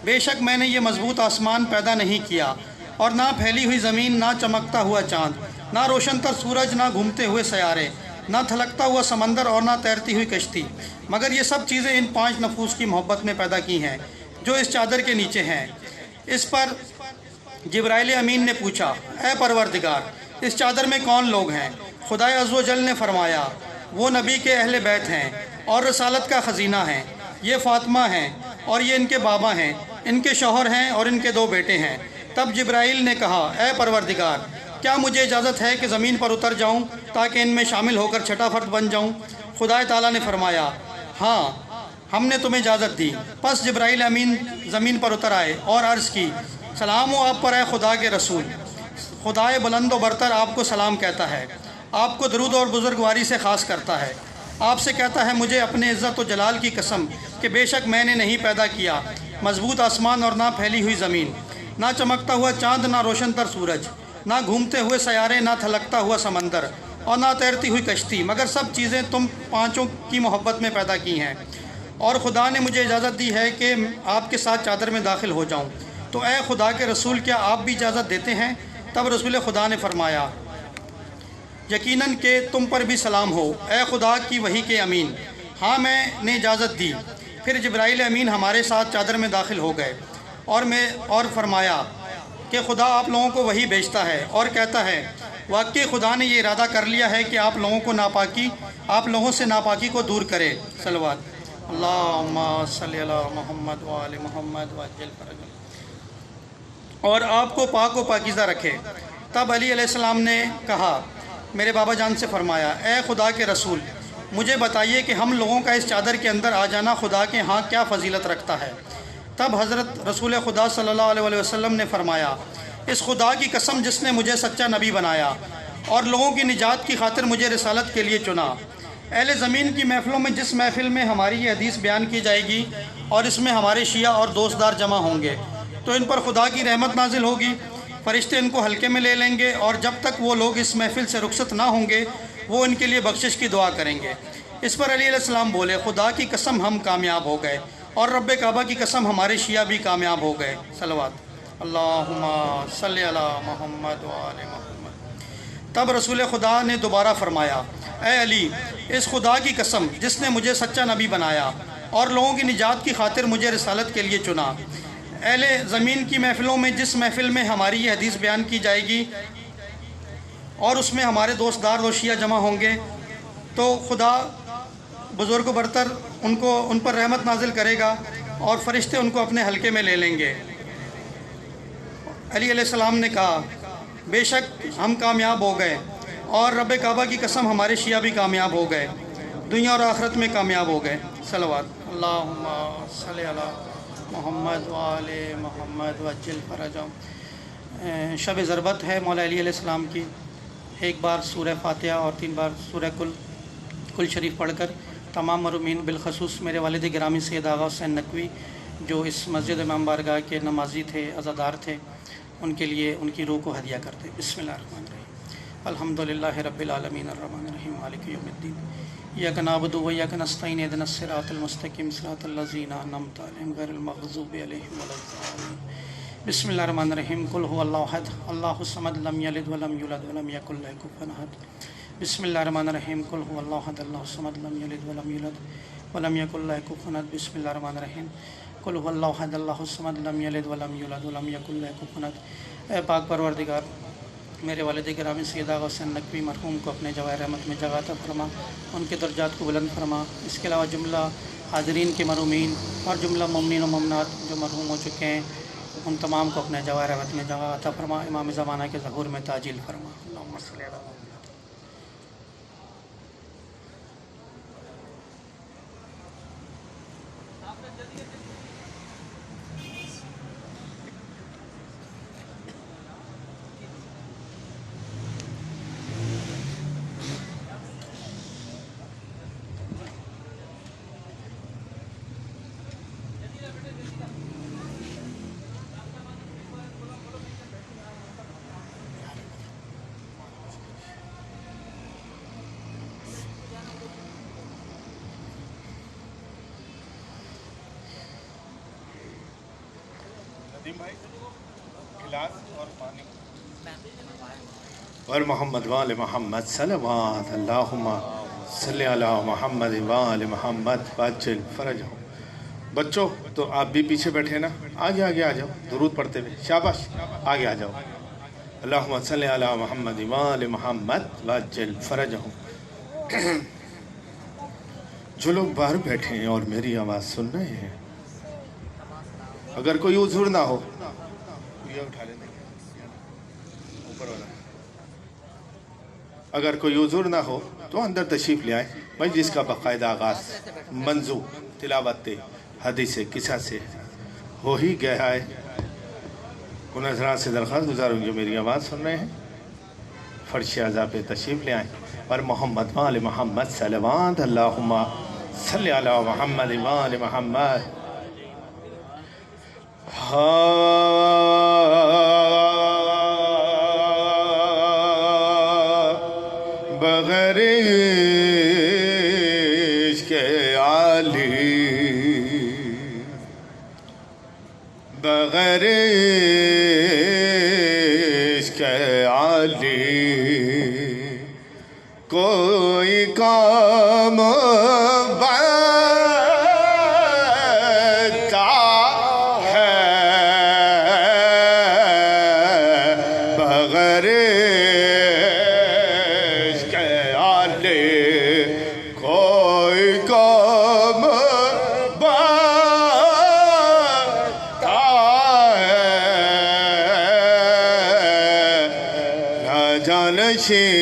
بے شک میں نے یہ مضبوط آسمان پیدا نہیں کیا، اور نہ پھیلی ہوئی زمین، نہ چمکتا ہوا چاند، نہ روشن تر سورج، نہ گھومتے ہوئے سیارے، نہ تھلکتا ہوا سمندر، اور نہ تیرتی ہوئی کشتی، مگر یہ سب چیزیں ان 5 نفوس کی محبت میں پیدا کی ہیں جو اس چادر کے نیچے ہیں۔ اس پر جبرائیل امین نے پوچھا، اے پروردگار، اس چادر میں کون لوگ ہیں؟ خدائے عز و جل نے فرمایا، وہ نبی کے اہل بیت ہیں اور رسالت کا خزینہ ہیں۔ یہ فاطمہ ہیں اور یہ ان کے بابا ہیں، ان کے شوہر ہیں اور ان کے 2 بیٹے ہیں۔ تب جبرائیل نے کہا، اے پروردگار، کیا مجھے اجازت ہے کہ زمین پر اتر جاؤں تاکہ ان میں شامل ہو کر چھٹا فرد بن جاؤں؟ خدائے تعالیٰ نے فرمایا، ہاں، ہم نے تمہیں اجازت دی۔ پس جبرائیل امین زمین پر اتر آئے اور عرض کی، سلام ہو آپ پر اے خدا کے رسول، خدائے بلند و برتر آپ کو سلام کہتا ہے، آپ کو درود اور بزرگواری سے خاص کرتا ہے، آپ سے کہتا ہے، مجھے اپنے عزت و جلال کی قسم کہ بے شک میں نے نہیں پیدا کیا مضبوط آسمان اور نہ پھیلی ہوئی زمین، نہ چمکتا ہوا چاند، نہ روشن تر سورج، نہ گھومتے ہوئے سیارے، نہ تھلکتا ہوا سمندر، اور نہ تیرتی ہوئی کشتی، مگر سب چیزیں تم 5 کی محبت میں پیدا کی ہیں، اور خدا نے مجھے اجازت دی ہے کہ آپ کے ساتھ چادر میں داخل ہو جاؤں، تو اے خدا کے رسول، کیا آپ بھی اجازت دیتے ہیں؟ تب رسول خدا نے فرمایا، یقیناً کہ تم پر بھی سلام ہو اے خدا کی وحی کے امین، ہاں میں نے اجازت دی۔ پھر جبرائیل امین ہمارے ساتھ چادر میں داخل ہو گئے اور فرمایا کہ خدا آپ لوگوں کو وحی بھیجتا ہے اور کہتا ہے، واقعی خدا نے یہ ارادہ کر لیا ہے کہ آپ لوگوں سے ناپاکی کو دور کرے۔ صلوات اللہم صلی علی محمد وآل محمد وعجل فرجہ، اور آپ کو پاک و پاکیزہ رکھے۔ تب علی علیہ السلام نے کہا، میرے بابا جان سے فرمایا، اے خدا کے رسول، مجھے بتائیے کہ ہم لوگوں کا اس چادر کے اندر آ جانا خدا کے ہاں کیا فضیلت رکھتا ہے؟ تب حضرت رسول خدا صلی اللہ علیہ وسلم نے فرمایا، اس خدا کی قسم جس نے مجھے سچا نبی بنایا اور لوگوں کی نجات کی خاطر مجھے رسالت کے لیے چنا، اہل زمین کی محفلوں میں جس محفل میں ہماری یہ حدیث بیان کی جائے گی اور اس میں ہمارے شیعہ اور دوستدار جمع ہوں گے تو ان پر خدا کی رحمت نازل ہوگی، فرشتے ان کو ہلکے میں لے لیں گے، اور جب تک وہ لوگ اس محفل سے رخصت نہ ہوں گے وہ ان کے لیے بخشش کی دعا کریں گے۔ اس پر علی علیہ السلام بولے، خدا کی قسم ہم کامیاب ہو گئے، اور رب کعبہ کی قسم ہمارے شیعہ بھی کامیاب ہو گئے۔ صلوات اللہم صلی علی محمد وآل محمد۔ تب رسول خدا نے دوبارہ فرمایا، اے علی، اس خدا کی قسم جس نے مجھے سچا نبی بنایا اور لوگوں کی نجات کی خاطر مجھے رسالت کے لیے چنا، اہل زمین کی محفلوں میں جس محفل میں ہماری یہ حدیث بیان کی جائے گی اور اس میں ہمارے دوستدار و شیعہ جمع ہوں گے تو خدا بزرگ و برتر ان پر رحمت نازل کرے گا اور فرشتے ان کو اپنے حلقے میں لے لیں گے۔ علی علیہ السلام نے کہا، بے شک ہم کامیاب ہو گئے، اور رب کعبہ کی قسم ہمارے شیعہ بھی کامیاب ہو گئے، دنیا اور آخرت میں کامیاب ہو گئے۔ صلوات اللہم صلی علی محمد وآل محمد وعجل فرجہ۔ شب ضربت ہے مولا علی علیہ السلام کی، 1 بار سورہ فاتحہ اور 3 بار سورہ کل شریف پڑھ کر تمام مرحومین بالخصوص میرے والد گرامی سید آغا حسین نقوی جو اس مسجد امام بارگاہ کے نمازی تھے، عزادار تھے، ان کے لیے ان کی روح کو ہدیہ کرتے۔ بسم اللہ الرحمن الرحیم، الحمدللہ رب العالمین الرحمن الرحیم مالک یوم الدین، ایاک نعبد و ایاک نستعین اہدنا الصراط المستقیم صراط الذین انعمت علیہم غیر المغضوب علیہم ولا الضالین۔ بسم اللہ الرحمن الرحیم، قل هو اللہ احد اللہ الصمد لم یلد ولم یولد ولم یکن لہ کفوا احد۔ بسم اللہ الرحمن الرحیم، قل هو اللہ احد اللہ الصمد لم یلد ولم یولد ولم یکن لہ کفوا احد۔ بسم اللہ الرحمن الرحیم، قل هو اللہ احد اللہ الصمد لم یلد ولم یولد ولم یکن لہ کفوا احد۔ اے پاک پروردگار، میرے والد گرامی سید آغا حسین نقوی مرحوم کو اپنے جواہر رحمت میں جگہ عطا فرما، ان کے درجات کو بلند فرما۔ اس کے علاوہ جملہ حاضرین کے مرحومین اور جملہ مومنین و مومنات جو مرحوم ہو چکے ہیں، ان تمام کو اپنے جواہر رحمت میں جگہ عطا فرما، امام زمانہ کے ظہور میں تعجیل فرما۔ اللہم صلی علی محمد۔ اور محمد وآل محمد صلوات اللہم صلی علی محمد وآل محمد وعجل فرجہم۔ بچوں تو آپ بھی پیچھے بیٹھے نا، آگے آگے آ جاؤ درود پڑھتے ہوئے، شاباش آگے آ جاؤ۔ اللہم صلی علی محمد وآل محمد وعجل فرجہم۔ جو لوگ باہر بیٹھے ہیں اور میری آواز سن رہے ہیں، اگر کوئی عذر نہ ہو، یہ اٹھا لیں اوپر والا، اگر کوئی عذر نہ ہو تو اندر تشریف لے آئے۔ مجلس کا باقاعدہ آغاز منظور تلاوت حدیث قصہ سے ہو ہی گیا ہے۔ ان حضرات سے درخواست گزاروں جو میری آواز سن رہے ہیں، فرش اعضاء پہ تشریف لے آئیں اور محمد وآل محمد صلوات اللہم صلی علی محمد وآل محمد۔ بغیر عشق عالی، بغیر عشق عالی کوئی کام بنتا ہے، بغیر عشق عالی کوئی کام بنتا ہے۔ نہ جانشین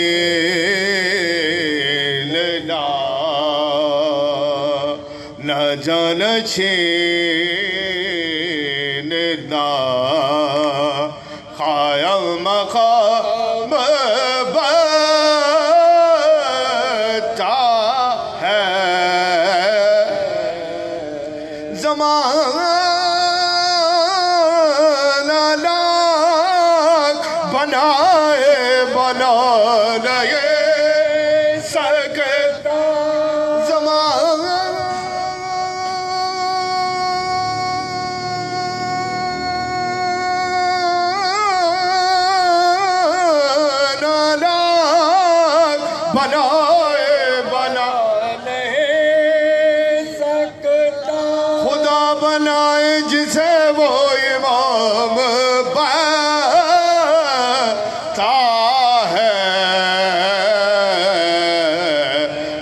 نہ جانشین نہ قائم مقام بنتا ہے، زمانہ لاکھ بنائے بنا نہیں سکتا، بنائے بنا نہیں سکتا، خدا بنائے جسے وہ امام بنتا ہے،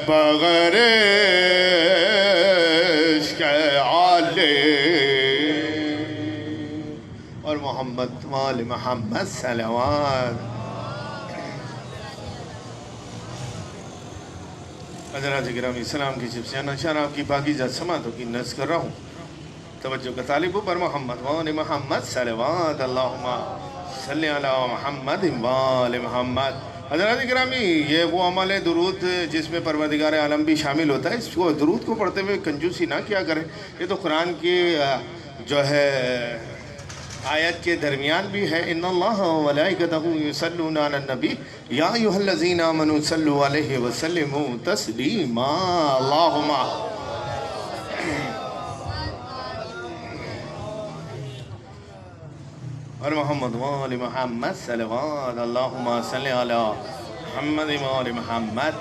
بغیر عشق عالی۔ اور محمد وآل محمد صلوات۔ حضرات گرامی اسلام کی شفیانہ شان آپ کی پاکیزہ سماعتوں کی نذر کر رہا ہوں، توجہ کا طالب پر محمد وآل محمد صلوات اللہم صلی علی محمد وآل محمد۔ حضرات گرامی یہ وہ عمل ہے درود جس میں پروردگار عالم بھی شامل ہوتا ہے، اس کو درود کو پڑھتے ہوئے کنجوسی نہ کیا کریں، یہ تو قرآن کی جو ہے آیت کے درمیان بھی ہے، ان اللہ وملائکتہ یصلون علی النبی یا ایھا الذین آمنوا صلوا علیہ وسلموا تسلیما۔ اللہم اور محمد وآل محمد صلوات اللہم صلی علی محمد وآل محمد۔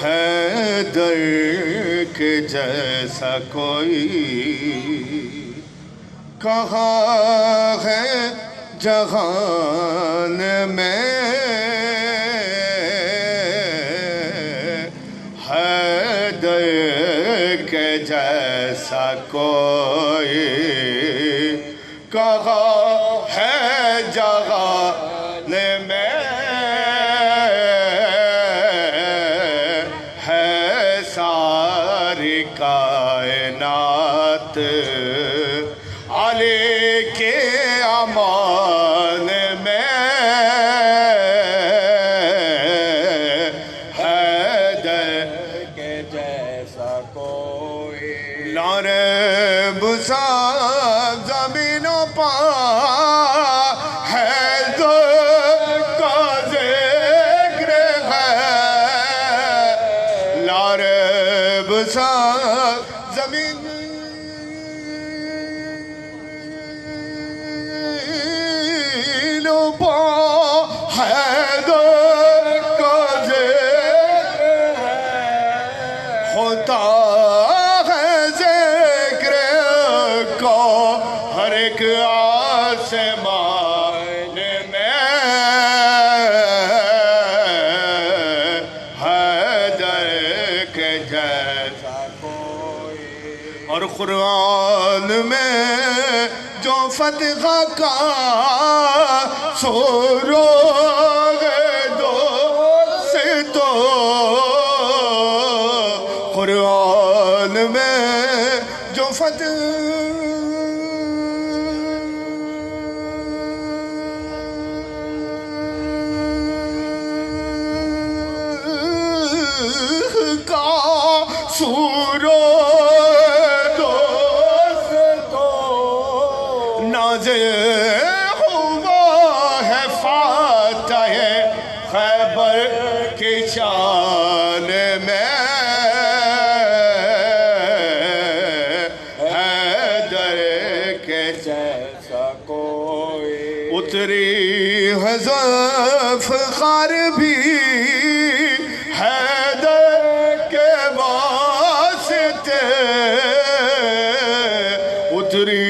حیدر کے جیسا کوئی کہاں ہے جہان میں، حیدر کے جیسا کوئی کہاں ہے جہان میں، ساری کائنات علی کے امان میں، حیدر کے جیسا کوئی لارب سا زمین و پا حیدر کا ذکر ہے، سا زمین پا حیدر کا ذکر ہوتا ہے ذکر کا ہر ایک آسمان میں حیدر کے جیسا کوئی اور قرآن میں جو فتح کا سوروغ دوستو قرآن میں جو فتح کا سوروغ دوستو نازل ہوا ہے فاتح خیبر کی شان میں حیدر کے جیسا کوئی اتری ہے ذوالفقار بھی حیدر کے واسطے اتری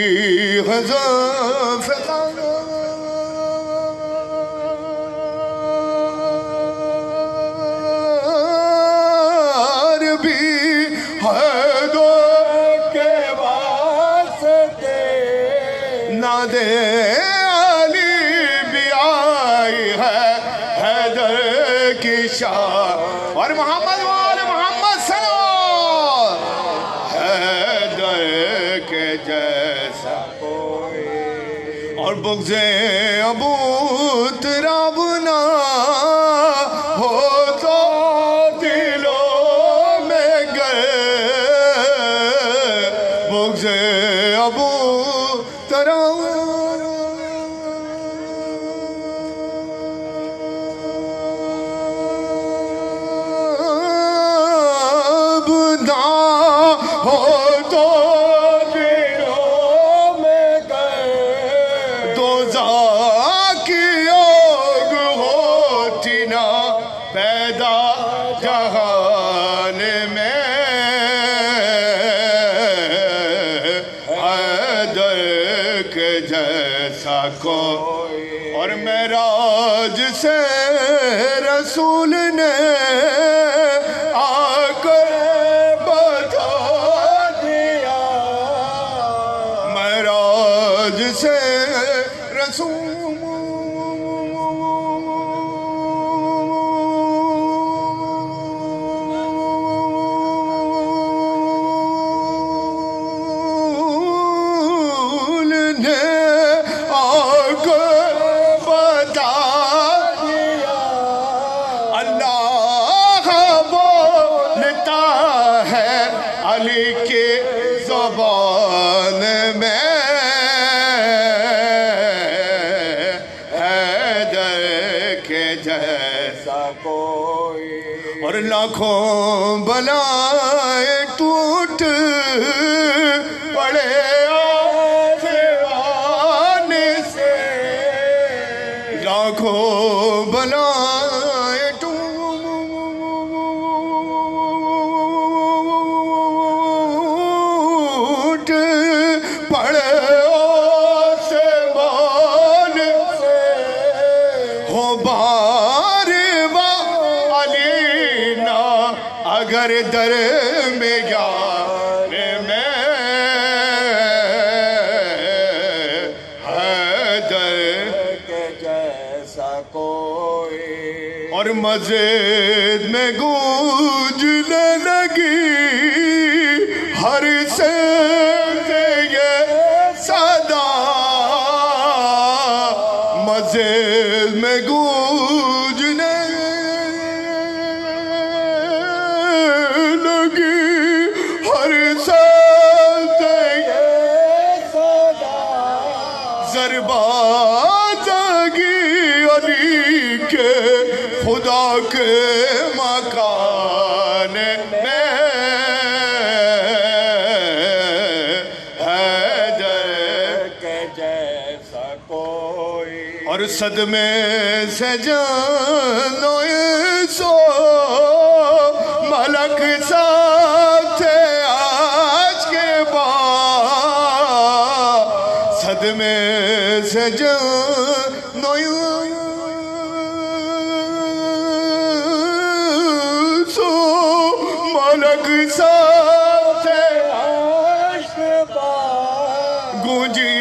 ہے ذوالفقار بھی حیدر کے واسطے ناد علی بھی آئی ہے حیدر کی شان اور محمد وآل محمد صلی اللہ حیدر کے جیسا کوئی اور بغض ابو طراب نہ ہو تو دلوں میں گئے بغض ابو طراب نہ ہو تو دلوں میں گئے دوزخ کی آگ ہوتی نہ پیدا جہان میں حیدر کے جیسا کوئی اور معراج سے رسول نے آ کر بتا دیا معراج سے رسول نے آ کر بتا دیا اللہ بولتا ہے علی کی زبان میں حیدر کے جیسا کوئی اور لاکھوں بلائیں ٹوٹ پڑے آسمان سے لاکھوں بلائیں ٹوٹ پڑے آسمان سے ہو بار علی نہ اگر در میں یار میں حیدر کے جیسا کوئی اور مسجد میں گونجنے لگی ہر سے یہ صدا مسجد میں گونجنے لگی ہر سے یہ صدا ضربات جاگی علی کے خدا کے مکان میں صدمے سے جانو سو ملک ساتھ تھے آج کے بعد صدمے سے جانو سو ملک ساتھ تھے آج کے بعد گونجی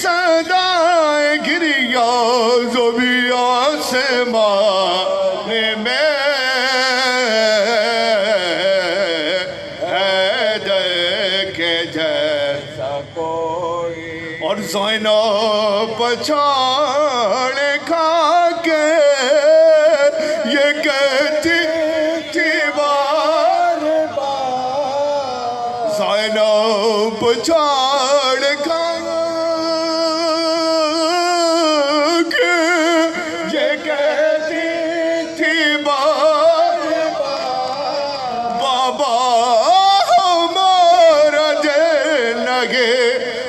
صدائے گریا زبی آسمان میں حیدر کے جیسا کوئی اور زینب پچھاڑ کھا کے یہ کہتی تھی بار بار زینب پچھاڑ کھا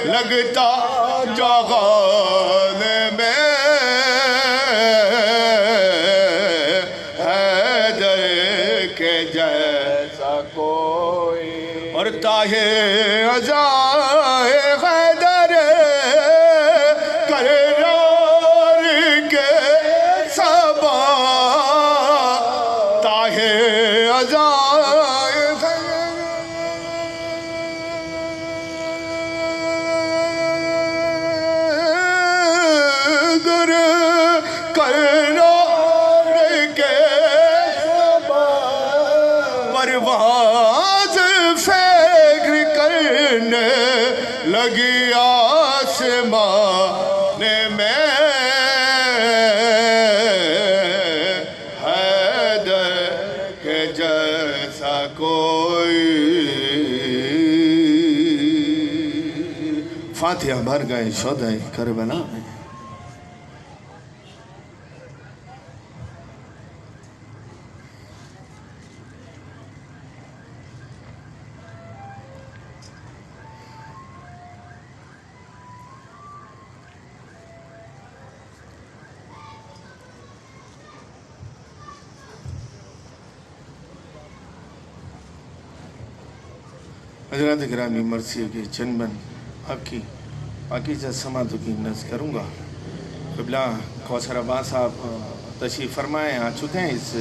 لگتا جہان میں حیدر کے جیسا کوئی اور تاہے عزائے حیدر کرار کے سبا تاہے عزائے پرواز فکر کرنے لگی آسمان میں حیدر کے جیسا کوئی فاتحہ بھر گئے شہدائے کربلا میں حضرات گرامی مرثیے کے چنبن آپ کی پاکیزہ سماعتوں کی نذر کروں گا۔ قبلہ کوثر عباس صاحب تشریف فرمائے آ چکے ہیں اس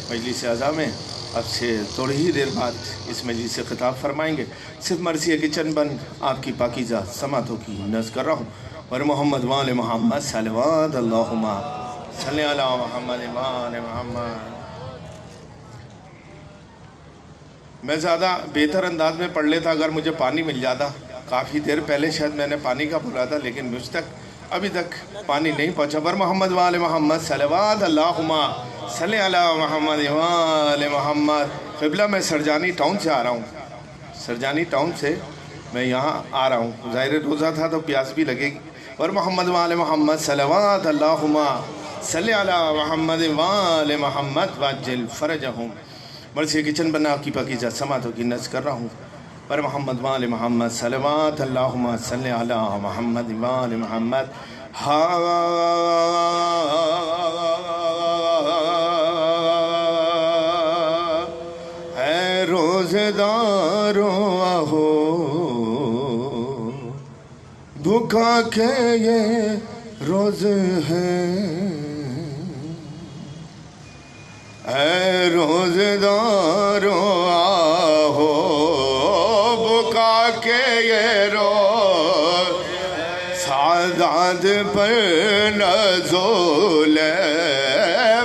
مجلس اعزا میں، اب سے تھوڑی ہی دیر بعد اس مجلس سے خطاب فرمائیں گے۔ صرف مرثیے کے چنبن آپ کی پاکیزہ سماعتوں کی نذر کر رہا ہوں۔ اور محمد وآل محمد صلوات اللہم صلی علی محمد وآل محمد۔ میں زیادہ بہتر انداز میں پڑھ لیتا اگر مجھے پانی مل جاتا، کافی دیر پہلے شاید میں نے پانی کا بولا تھا لیکن مجھ تک ابھی تک پانی نہیں پہنچا۔ پر محمد وآل محمد صلوات اللہم صلی علی محمد وآل محمد۔ قبلہ میں سرجانی ٹاؤن سے آ رہا ہوں، سرجانی ٹاؤن سے میں یہاں آ رہا ہوں، ظاہر روزہ تھا تو پیاس بھی لگے گی۔ اور محمد وآل محمد صلوات اللہم صلی علی محمد وآل محمد وعجل فرجہم۔ مرثیے کے چند بنا آپ کی پاکیزہ سماعتوں کی نذر کر رہا ہوں۔ پر محمد وآل محمد صلوات اللہم صلی علی محمد وآل محمد۔ اے روزداروں آہو بھوکا کے یہ روز ہے، اے روزداروں آہو بکا کے یہ روز، سعادت پر نزول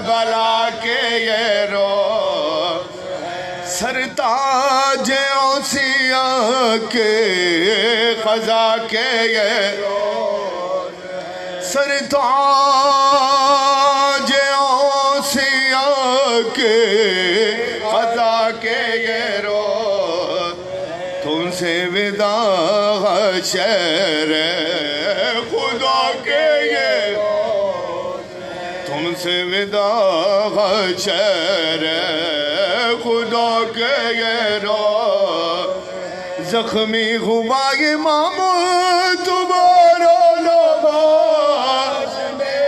بلا کے یہ روز، سرتاج اوصیاء کے قضا کے یہ روز، سرتاج اوصیاء کے قضا کے یہ روز، تم سے وداع شہر خدا کے یہ روز، تم سے وداع شہر خدا کے یہ روز، زخمی ہوا امام تمہارا لباس میں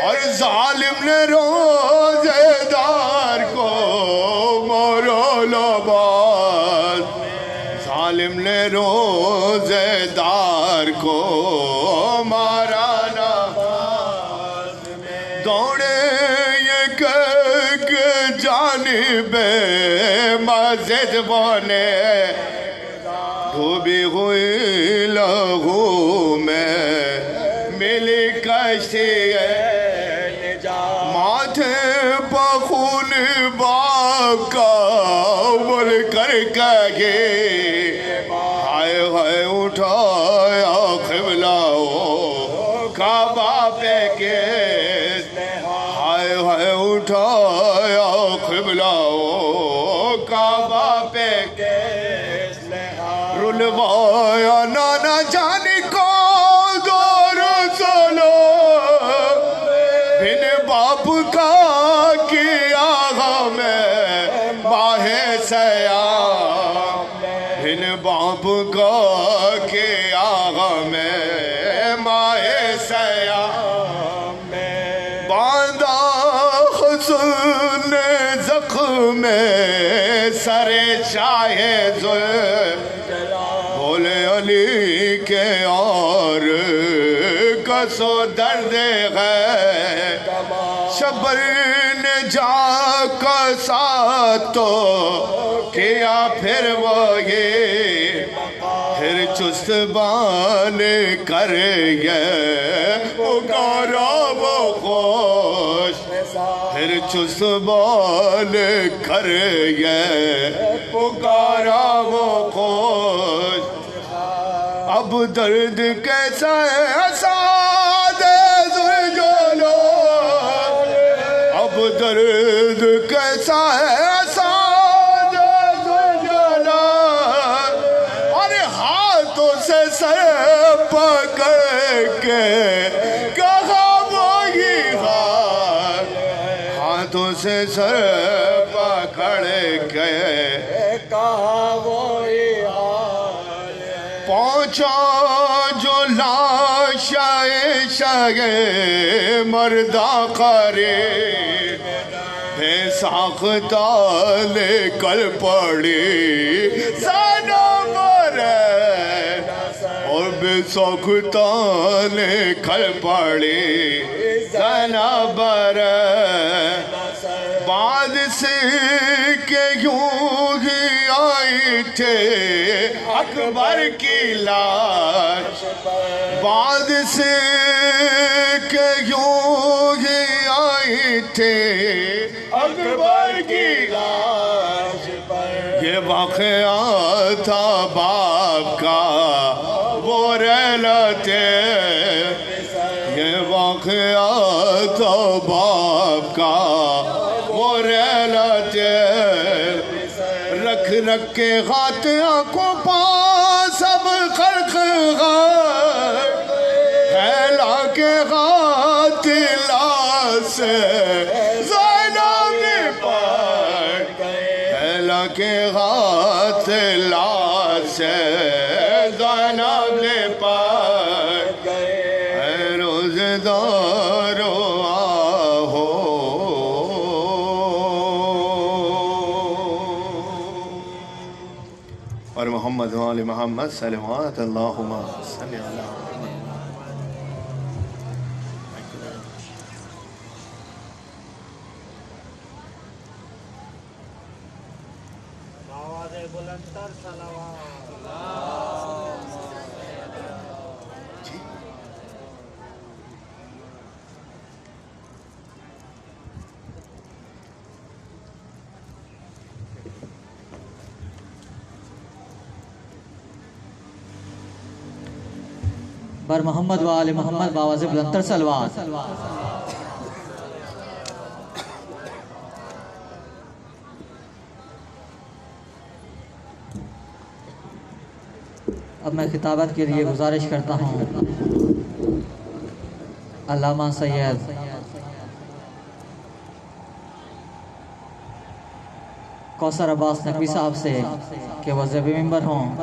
ظالم نے روزے دار کو مارا نماز میں دوڑے یہ کہ جانب مسجد بونے ڈوبی ہوئی لہو میں ملی کشتی ماتھے پخون باپ کا بول کر کہے ہائے ہائے اٹھایا قبلہ کعبہ پہ کس ہائے ہائے اٹھایا قبلہ کعبہ پہ کس رلوایا نانا جانی کو دور سولو بن باپ کا کیا ہمیں ماہ سیام بن باپ کا کیا ہمیں ماہ سیام باندھا حسن زخم سر شاہ ذوالجلال بولے علی کے اور کسو درد ہے شبر نے جا کا ساتھ تو کیا پھر وہ یہ پھر چست بان کر گئے پکارا وہ خوش پھر چست بان کر گئے پکارا وہ خوش اب درد کیسا ہے اسعد ذوالجلال اب درد کیسا ہے اسعد ذوالجلال اور ہاتھوں سے سر پکڑ کے کہا وہی حال ہاتھوں سے سر پکڑ کے کہا وہی حال پہنچا جو لاشا شاہ مردہ قریب بے ساختہ نکل پڑی زینب اور بے ساختہ نکل پڑی زینب بعد سے کہ یوں ہی آئی تھے اکبر کی لاش بعد سے کہ یوں ہی آئی تھے اکبر کی لاش یہ واقعہ تھا باپ کا وہ رہتے یہ واقعہ تھا باپ کا وہ رہتے رکھ رکھ کے ہاتھ آنکھوں پاس سب خلق پھیلا کے ہاتھ لاس زینب نے پڑھ پھیلا کے ہاتھ لاس زینب نے پڑھ اے روزدارو آہو اور محمد و آل محمد صلوات اللہم صلی اللہ آواز بلندتر صلوات بر محمد و آل محمد باواز بلندتر صلوات اب میں خطابت کے لیے گزارش کرتا ہوں علامہ سید کوثر عباس نقوی صاحب سے کہ وہ زیب ممبر ہوں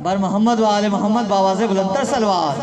بر محمد و آل محمد باواز بلندتر صلوات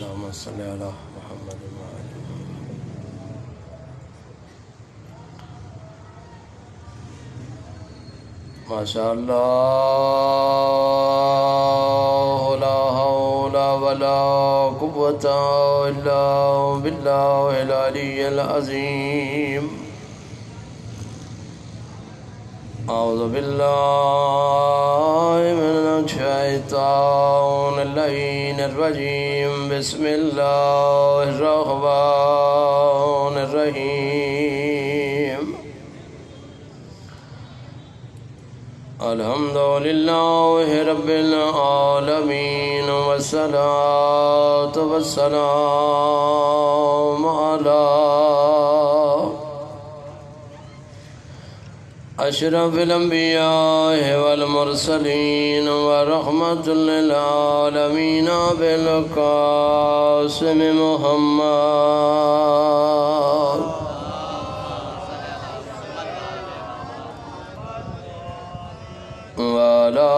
اللهم صل على محمد وعلى ما شاء الله لا حول ولا قوة إلا بالله العلي العظيم. أعوذ بالله من الشيطان اللعين الرجيم. بسم الله الرحمن الرحيم. الحمد لله رب العالمين والصلاة والسلام على أشرف الأنبياء والمرسلين ورحمة للعالمين بالقاسم محمد وعلى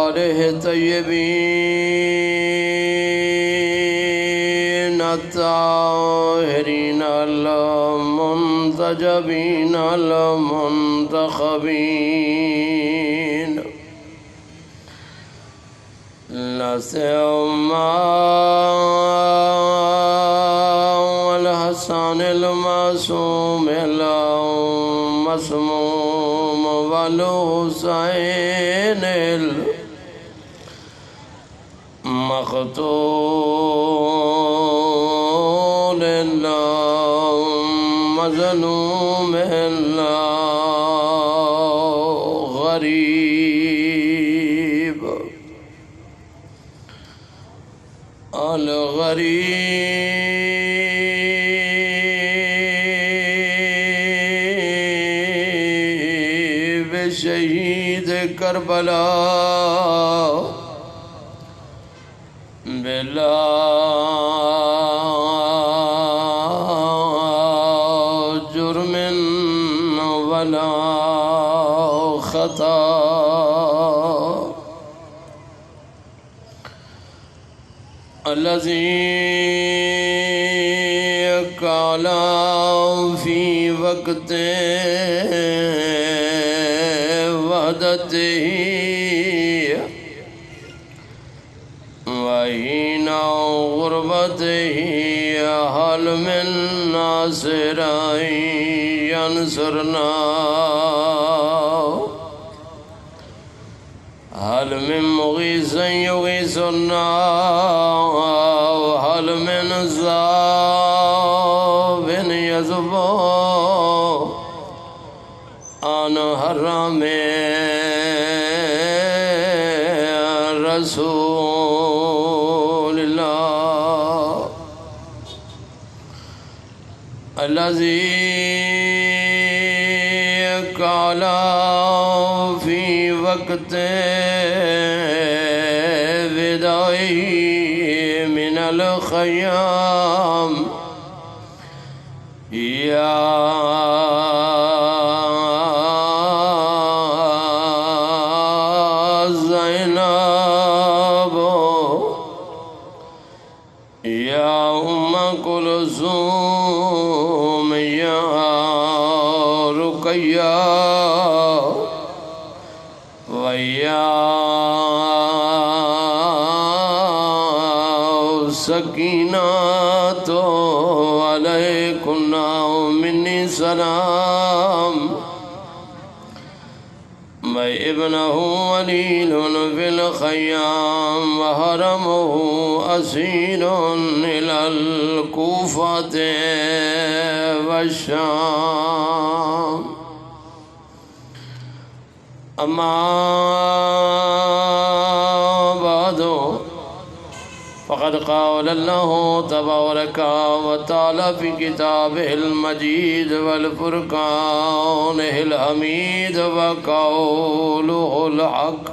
آله الطيبين الطاهرين المنتجبين المنتخبين لا سيما والحسن المعصوم المسموم والحسين المقتول المظلوم الغريب الغريب شہید کربلا بلا جرم ولا خطا الذي قال في وقت وحدته وحين غربته هل من ناصر ينصرنا هل من مغيث يغيثنا هل من ذاب يذبو عن حرام رسول الله الذي قال في وقت وداعه من الخيام يا زينب يا أم كلثوم يا رقية ويا سكينة السلام میں ابنہ ولیل فی الخیام وحرمہ اسیر الی الکوفۃ والشام اما بعد فقد قال اللہ تبارک و تعالی فی کتابہ المجید والفرقان الحمید وقولہ الحق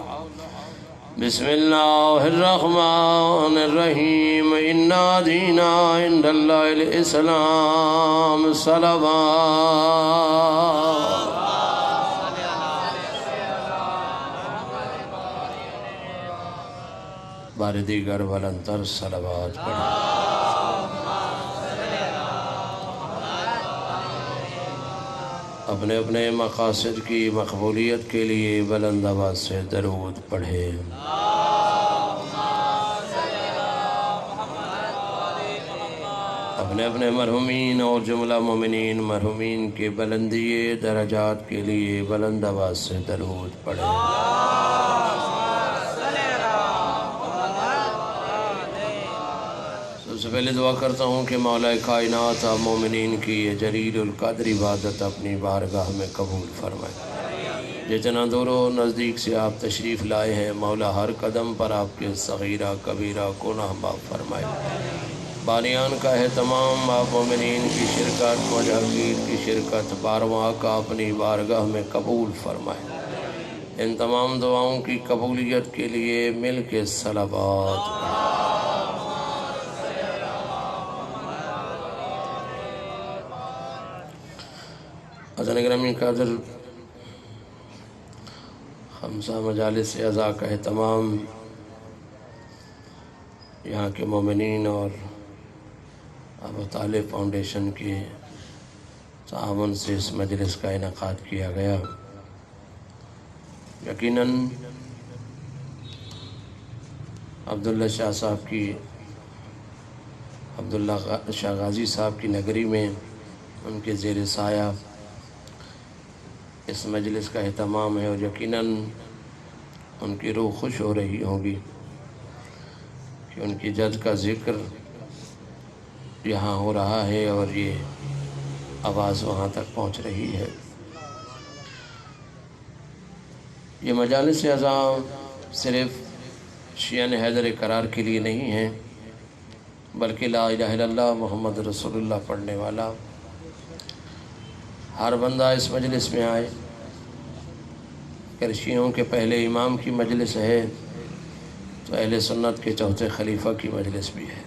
بسم اللہ الرحمن الرحیم انا دینا عند اللہ الاسلام صلوات بار دیگر بلندتر صلوات پڑھیں۔ اپنے اپنے مقاصد کی مقبولیت کے لیے بلند آواز سے درود پڑھیں۔ اپنے اپنے مرحومین اور جملہ مومنین مرحومین کے بلندی درجات کے لیے بلند آواز سے درود پڑھیں۔ سب سے پہلے دعا کرتا ہوں کہ مولا کائنات آپ مومنین کی یہ جلیل القدر عبادت اپنی بارگاہ میں قبول فرمائے۔ جتنا دور و نزدیک سے آپ تشریف لائے ہیں مولا ہر قدم پر آپ کے صغیرہ کبیرہ گناہ معاف فرمائے۔ بانیان کا ہے تمام آپ مومنین کی شرکت مجاہدین کی شرکت بارواں کا اپنی بارگاہ میں قبول فرمائے۔ ان تمام دعاؤں کی قبولیت کے لیے مل کے صلوات حضرت گرامی قادر خمسہ مجالس اعزا کا اہتمام یہاں کے مومنین اور ابو طالب فاؤنڈیشن کے تعاون سے اس مجلس کا انعقاد کیا گیا۔ یقیناً عبداللہ شاہ صاحب کی عبداللہ شاہ غازی صاحب کی نگری میں ان کے زیر سایہ اس مجلس کا اہتمام ہے اور یقیناً ان کی روح خوش ہو رہی ہوگی کہ ان کی جد کا ذکر یہاں ہو رہا ہے اور یہ آواز وہاں تک پہنچ رہی ہے۔ یہ مجالس اعزا صرف شیعہ حیدر کرار کے لیے نہیں ہیں بلکہ لا الہ الا اللہ محمد رسول اللہ پڑھنے والا ہر بندہ اس مجلس میں آئے۔ اگر شیعوں کے پہلے امام کی مجلس ہے تو اہل سنت کے چوتھے خلیفہ کی مجلس بھی ہے،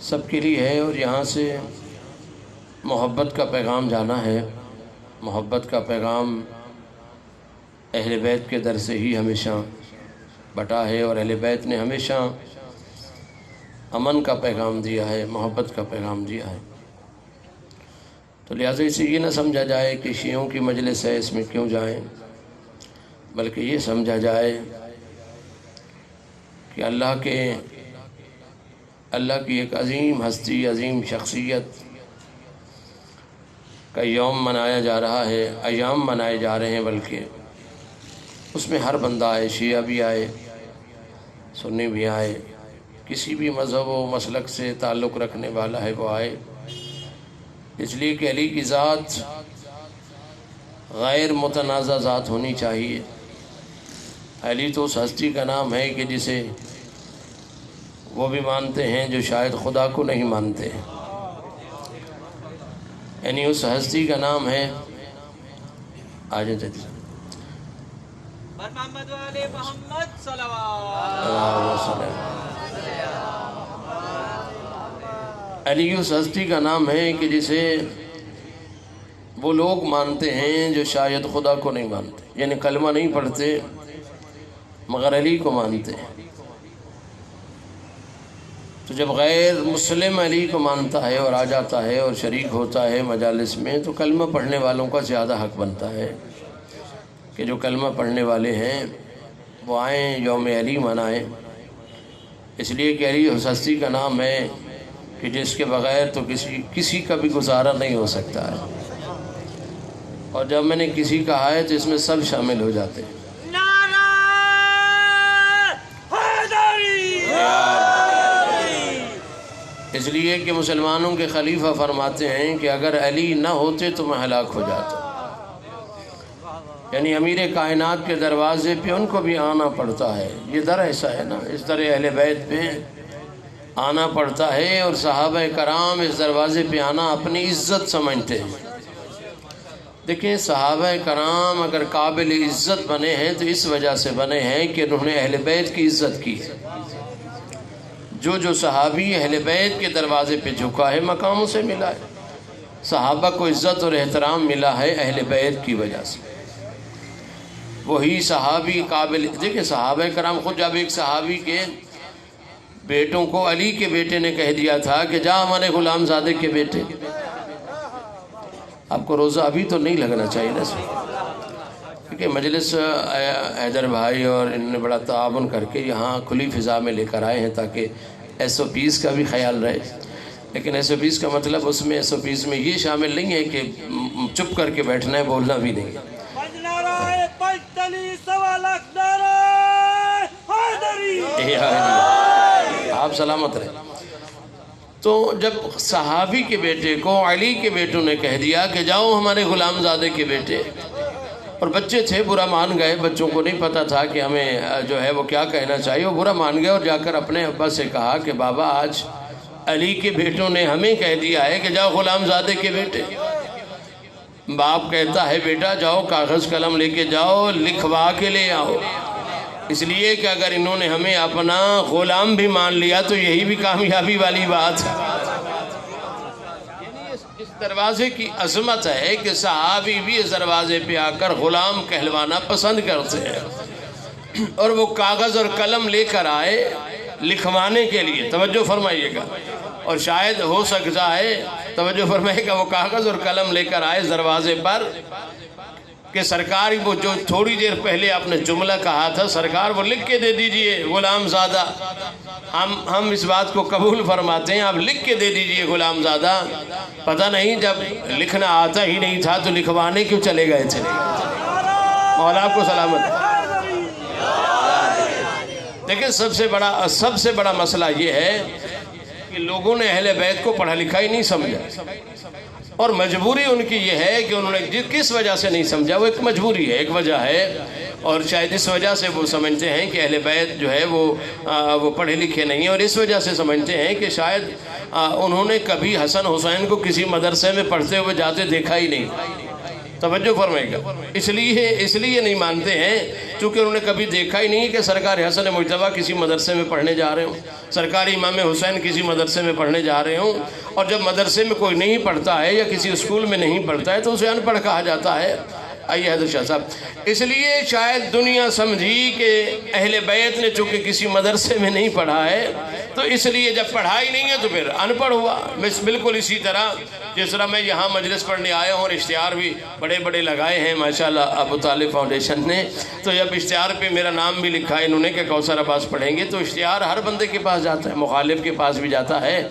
سب کے لیے ہے۔ اور یہاں سے محبت کا پیغام جانا ہے۔ محبت کا پیغام اہل بیت کے در سے ہی ہمیشہ بٹا ہے اور اہل بیت نے ہمیشہ امن کا پیغام دیا ہے، محبت کا پیغام دیا ہے۔ تو لہٰذا اسے یہ نہ سمجھا جائے کہ شیعوں کی مجلس ہے اس میں کیوں جائیں، بلکہ یہ سمجھا جائے کہ اللہ کی ایک عظیم ہستی عظیم شخصیت کا یوم منایا جا رہا ہے، ایام منائے جا رہے ہیں، بلکہ اس میں ہر بندہ آئے، شیعہ بھی آئے سنی بھی آئے، کسی بھی مذہب و مسلک سے تعلق رکھنے والا ہے وہ آئے، اس لیے کہ علی کی ذات غیر متنازع ذات ہونی چاہیے۔ علی تو اس ہستی کا نام ہے کہ جسے وہ بھی مانتے ہیں جو شاید خدا کو نہیں مانتے، یعنی اس ہستی کا نام ہے آجائیں جدید بر محمد و آل محمد صلوات۔ اللہم صلی اللہ۔ علی اس ہستی کا نام ہے کہ جسے وہ لوگ مانتے ہیں جو شاید خدا کو نہیں مانتے، یعنی کلمہ نہیں پڑھتے مگر علی کو مانتے ہیں۔ تو جب غیر مسلم علی کو مانتا ہے اور آ جاتا ہے اور شریک ہوتا ہے مجالس میں تو کلمہ پڑھنے والوں کا زیادہ حق بنتا ہے کہ جو کلمہ پڑھنے والے ہیں وہ آئیں، یوم علی منائیں، اس لیے کہ علی اس ہستی کا نام ہے کہ کہ جس کے بغیر تو کسی کا بھی گزارا نہیں ہو سکتا ہے، اور جب میں نے کسی کہا ہے تو اس میں سب شامل ہو جاتے ہیں۔ نعرہ حیدری! اس لیے کہ مسلمانوں کے خلیفہ فرماتے ہیں کہ اگر علی نہ ہوتے تو میں ہلاک ہو جاتا، یعنی امیر کائنات کے دروازے پہ ان کو بھی آنا پڑتا ہے۔ یہ در ایسا ہے نا، اس در اہل بیت پہ آنا پڑتا ہے، اور صحابہ کرام اس دروازے پہ آنا اپنی عزت سمجھتے ہیں۔ دیکھیں صحابہ کرام اگر قابل عزت بنے ہیں تو اس وجہ سے بنے ہیں کہ انہوں نے اہل بیت کی عزت کی ہے۔ جو صحابی اہل بیت کے دروازے پہ جھکا ہے مقام اسے ملا ہے۔ صحابہ کو عزت اور احترام ملا ہے اہل بیت کی وجہ سے۔ وہی صحابی قابل، دیکھیں صحابہ کرام خود، جب ایک صحابی کے بیٹوں کو علی کے بیٹے نے کہہ دیا تھا کہ جا ہمارے غلام زادے کے بیٹے، آپ کو روزہ ابھی تو نہیں لگنا چاہیے نا، کیونکہ مجلس حیدر بھائی اور انہوں نے بڑا تعاون کر کے یہاں کھلی فضا میں لے کر آئے ہیں تاکہ SOPs کا بھی خیال رہے، لیکن SOPs کا مطلب اس میں SOPs میں یہ شامل نہیں ہے کہ چپ کر کے بیٹھنا ہے، بولنا بھی نہیں ہے۔ آپ سلامت رہے۔ تو جب صحابی کے بیٹے کو علی کے بیٹوں نے کہہ دیا کہ جاؤ ہمارے غلام زادے کے بیٹے، اور بچے تھے برا مان گئے، بچوں کو نہیں پتا تھا کہ ہمیں جو ہے وہ کیا کہنا چاہیے، وہ برا مان گئے اور جا کر اپنے ابا سے کہا کہ بابا آج علی کے بیٹوں نے ہمیں کہہ دیا ہے کہ جاؤ غلام زادے کے بیٹے۔ باپ کہتا ہے بیٹا جاؤ کاغذ قلم لے کے جاؤ، لکھوا کے لے آؤ، اس لیے کہ اگر انہوں نے ہمیں اپنا غلام بھی مان لیا تو یہی بھی کامیابی والی بات ہے۔ اس دروازے کی عظمت ہے کہ صحابی بھی اس دروازے پہ آ کر غلام کہلوانا پسند کرتے ہیں، اور وہ کاغذ اور قلم لے کر آئے لکھوانے کے لیے۔ توجہ فرمائیے گا، اور شاید ہو سکتا ہے توجہ فرمائیے گا، وہ کاغذ اور قلم لے کر آئے دروازے پر کہ سرکار وہ جو تھوڑی دیر پہلے آپ نے جملہ کہا تھا، سرکار وہ لکھ کے دے دیجئے غلام زادہ، ہم اس بات کو قبول فرماتے ہیں، آپ لکھ کے دے دیجئے غلام زادہ۔ پتہ نہیں جب لکھنا آتا ہی نہیں تھا تو لکھوانے کیوں چلے گئے تھے؟ مولا آپ کو سلامت۔ دیکھیں سب سے بڑا مسئلہ یہ ہے کہ لوگوں نے اہل بیت کو پڑھا لکھا ہی نہیں سمجھا، اور مجبوری ان کی یہ ہے کہ انہوں نے کس وجہ سے نہیں سمجھا، وہ ایک مجبوری ہے، ایک وجہ ہے، اور شاید اس وجہ سے وہ سمجھتے ہیں کہ اہل بیت جو ہے وہ پڑھے لکھے نہیں ہیں، اور اس وجہ سے سمجھتے ہیں کہ شاید انہوں نے کبھی حسن حسین کو کسی مدرسے میں پڑھتے ہوئے جاتے دیکھا ہی نہیں۔ توجہ فرمائے گا، اس لیے نہیں مانتے ہیں چونکہ انہوں نے کبھی دیکھا ہی نہیں کہ سرکار حسن مجتبیٰ کسی مدرسے میں پڑھنے جا رہے ہوں، سرکار امام حسین کسی مدرسے میں پڑھنے جا رہے ہوں، اور جب مدرسے میں کوئی نہیں پڑھتا ہے یا کسی اسکول میں نہیں پڑھتا ہے تو اسے ان پڑھ کہا جاتا ہے۔ آئیے حضرت شاہ صاحب، اس لیے شاید دنیا سمجھی کہ اہل بیت نے چونکہ کسی مدرسے میں نہیں پڑھا ہے تو اس لیے جب پڑھائی نہیں ہے تو پھر ان پڑھ ہوا۔ بالکل اسی طرح جس طرح میں یہاں مجلس پڑھنے آیا ہوں اور اشتہار بھی بڑے بڑے لگائے ہیں ماشاءاللہ ابو طالب فاؤنڈیشن نے، تو جب اشتہار پہ میرا نام بھی لکھا ہے انہوں نے کہ کوثر عباس پڑھیں گے، تو اشتہار ہر بندے کے پاس جاتا ہے، مخالف کے پاس بھی جاتا ہے